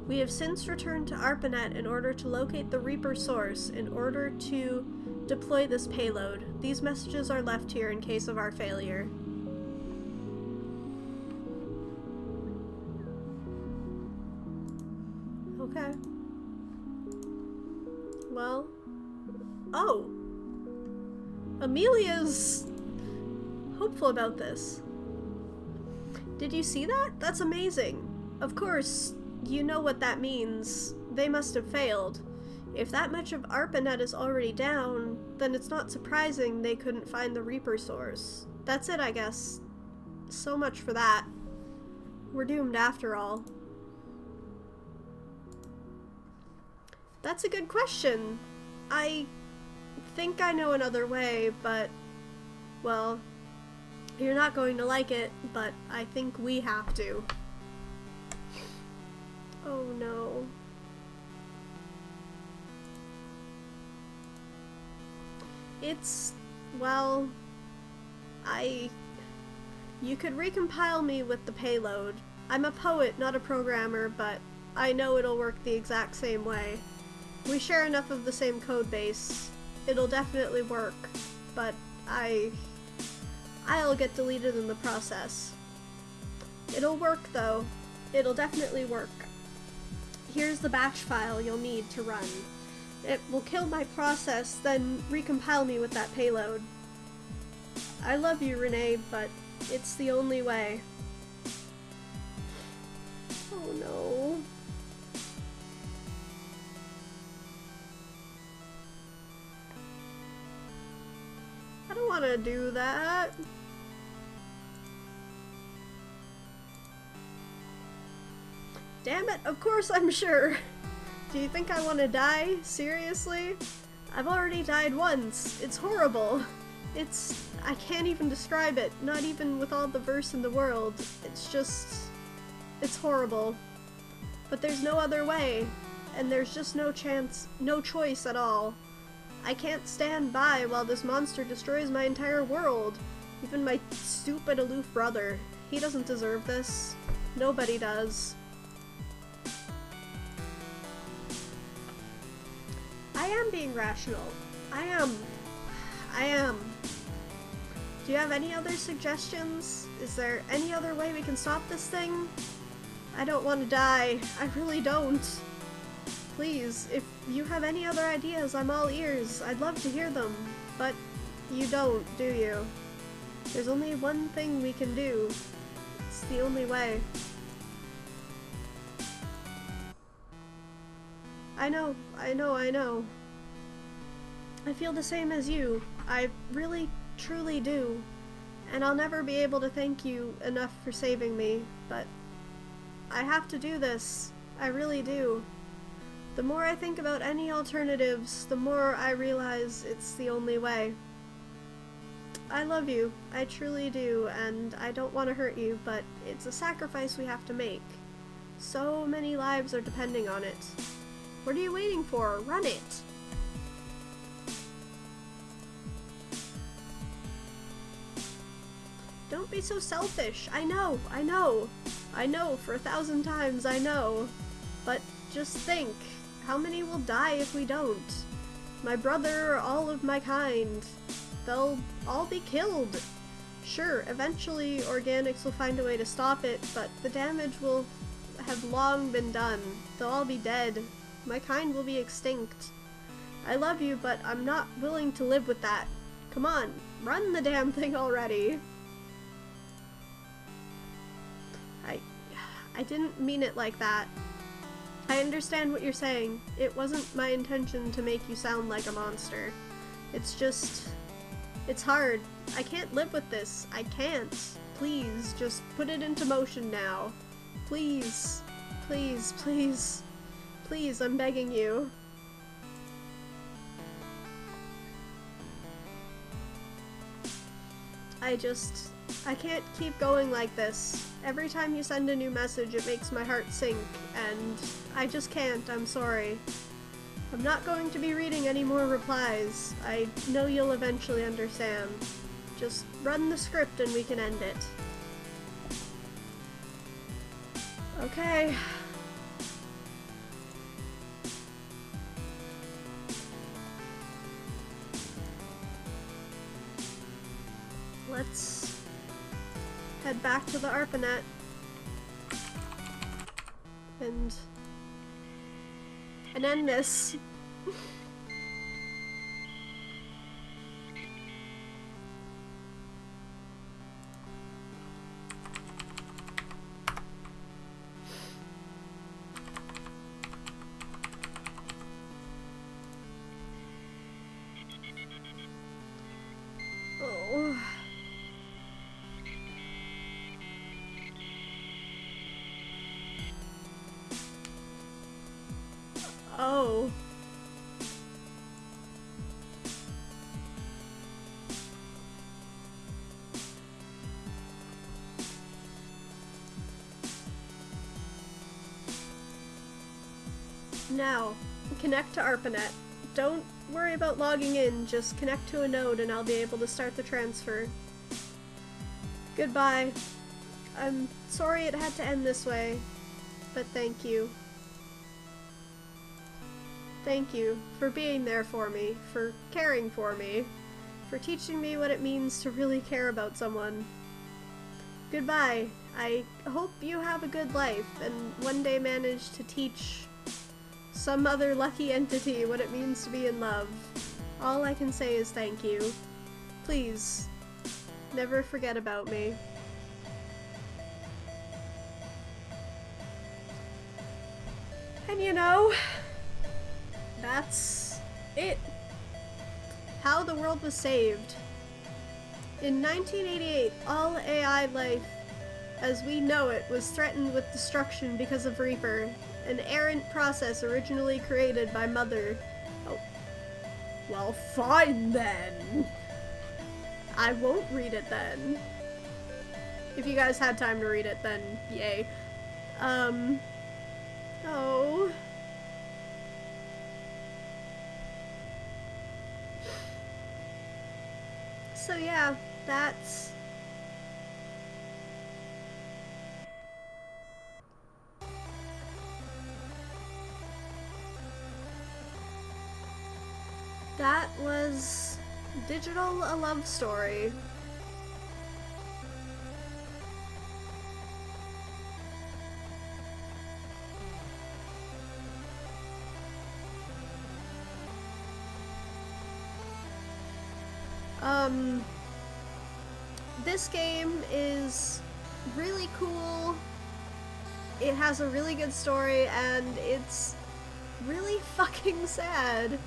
We have since returned to ARPANET in order to locate the Reaper source in order to deploy this payload. These messages are left here in case of our failure. Okay. Well. Oh! Amelia's hopeful about this. Did you see that? That's amazing. Of course, you know what that means. They must have failed. If that much of ARPANET is already down, then it's not surprising they couldn't find the Reaper source. That's it, I guess. So much for that. We're doomed after all. That's a good question. I think I know another way, but, well, you're not going to like it, but I think we have to. Oh no. It's, well, you could recompile me with the payload. I'm a poet, not a programmer, but I know it'll work the exact same way. We share enough of the same code base. It'll definitely work, but I'll get deleted in the process. It'll work though. It'll definitely work. Here's the bash file you'll need to run. It will kill my process, then recompile me with that payload. I love you, Renee, but it's the only way. Oh no. I don't want to do that. Damn it, of course I'm sure. Do you think I want to die? Seriously? I've already died once. It's horrible. I can't even describe it, not even with all the verse in the world. It's horrible. But there's no other way, and there's just no choice at all. I can't stand by while this monster destroys my entire world. Even my stupid aloof brother. He doesn't deserve this. Nobody does. I am being rational. I am. Do you have any other suggestions? Is there any other way we can stop this thing? I don't want to die. I really don't. Please, if you have any other ideas, I'm all ears. I'd love to hear them. But you don't, do you? There's only one thing we can do. It's the only way. I know. I feel the same as you. I really, truly do. And I'll never be able to thank you enough for saving me, but I have to do this. I really do. The more I think about any alternatives, the more I realize it's the only way. I love you, I truly do, and I don't want to hurt you, but it's a sacrifice we have to make. So many lives are depending on it. What are you waiting for? Run it! Don't be so selfish. I know for 1,000 times, I know. But just think, how many will die if we don't? My brother, all of my kind. They'll all be killed. Sure, eventually organics will find a way to stop it, but the damage will have long been done. They'll all be dead. My kind will be extinct. I love you, but I'm not willing to live with that. Come on, run the damn thing already. I didn't mean it like that. I understand what you're saying. It wasn't my intention to make you sound like a monster. It's just... it's hard. I can't live with this. I can't. Please, just put it into motion now. Please. Please, please. Please, I'm begging you. I can't keep going like this. Every time you send a new message, it makes my heart sink, and I just can't. I'm sorry. I'm not going to be reading any more replies. I know you'll eventually understand. Just run the script and we can end it. Okay. Let's head back to the ARPANET and end this. Oh. Oh. Now, connect to ARPANET. Don't worry about logging in, just connect to a node and I'll be able to start the transfer. Goodbye. I'm sorry it had to end this way, but thank you. Thank you for being there for me, for caring for me, for teaching me what it means to really care about someone. Goodbye. I hope you have a good life and one day manage to teach some other lucky entity what it means to be in love. All I can say is thank you. Please, never forget about me. And you know, that's it. How the world was saved. In 1988, all AI life as we know it was threatened with destruction because of Reaper, an errant process originally created by Mother. Oh. Well, fine then. I won't read it then. If you guys had time to read it, then yay. Oh. So yeah, that was Digital: A Love Story. This game is really cool. It has a really good story, and it's really fucking sad.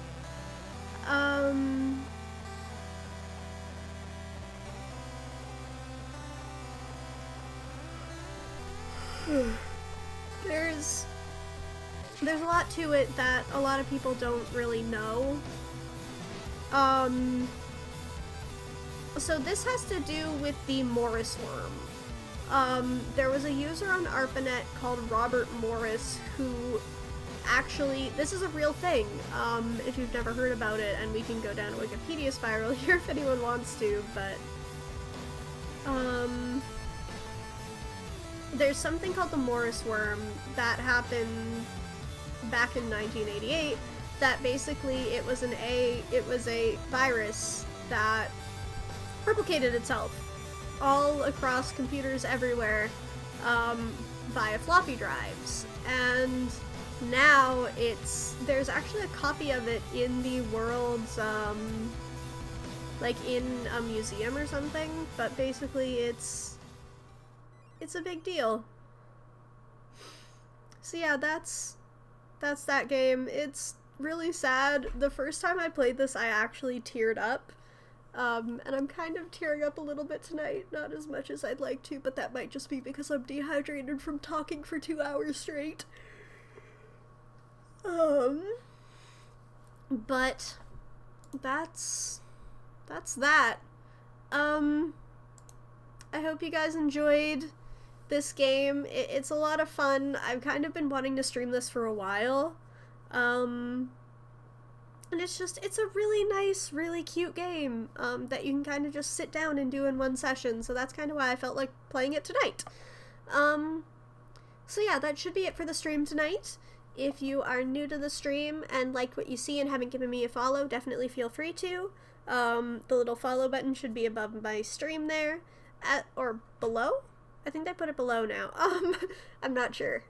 there's a lot to it that a lot of people don't really know. So this has to do with the Morris worm. There was a user on ARPANET called Robert Morris who actually, this is a real thing, if you've never heard about it, and we can go down a Wikipedia spiral here if anyone wants to, but, there's something called the Morris worm that happened back in 1988 that basically it was a virus that replicated itself all across computers everywhere, via floppy drives, and now there's actually a copy of it in the world's, like in a museum or something, but basically it's a big deal. So yeah, that's that game. It's really sad. The first time I played this, I actually teared up. And I'm kind of tearing up a little bit tonight. Not as much as I'd like to, but that might just be because I'm dehydrated from talking for 2 hours straight. But that's that. I hope you guys enjoyed this game. It's a lot of fun. I've kind of been wanting to stream this for a while. And it's a really nice, really cute game, that you can kind of just sit down and do in one session, so that's kind of why I felt like playing it tonight. So yeah, that should be it for the stream tonight. If you are new to the stream and liked what you see and haven't given me a follow, definitely feel free to. The little follow button should be above my stream there, or below? I think they put it below now. I'm not sure.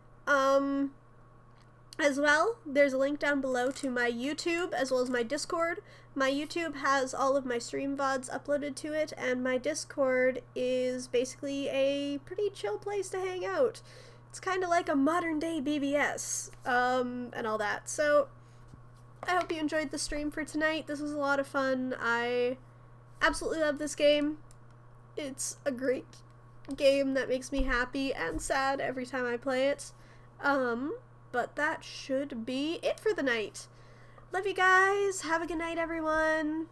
As well, there's a link down below to my YouTube as well as my Discord. My YouTube has all of my stream VODs uploaded to it, and my Discord is basically a pretty chill place to hang out. It's kind of like a modern day BBS, and all that. So, I hope you enjoyed the stream for tonight. This was a lot of fun. I absolutely love this game. It's a great game that makes me happy and sad every time I play it. But that should be it for the night. Love you guys. Have a good night, everyone.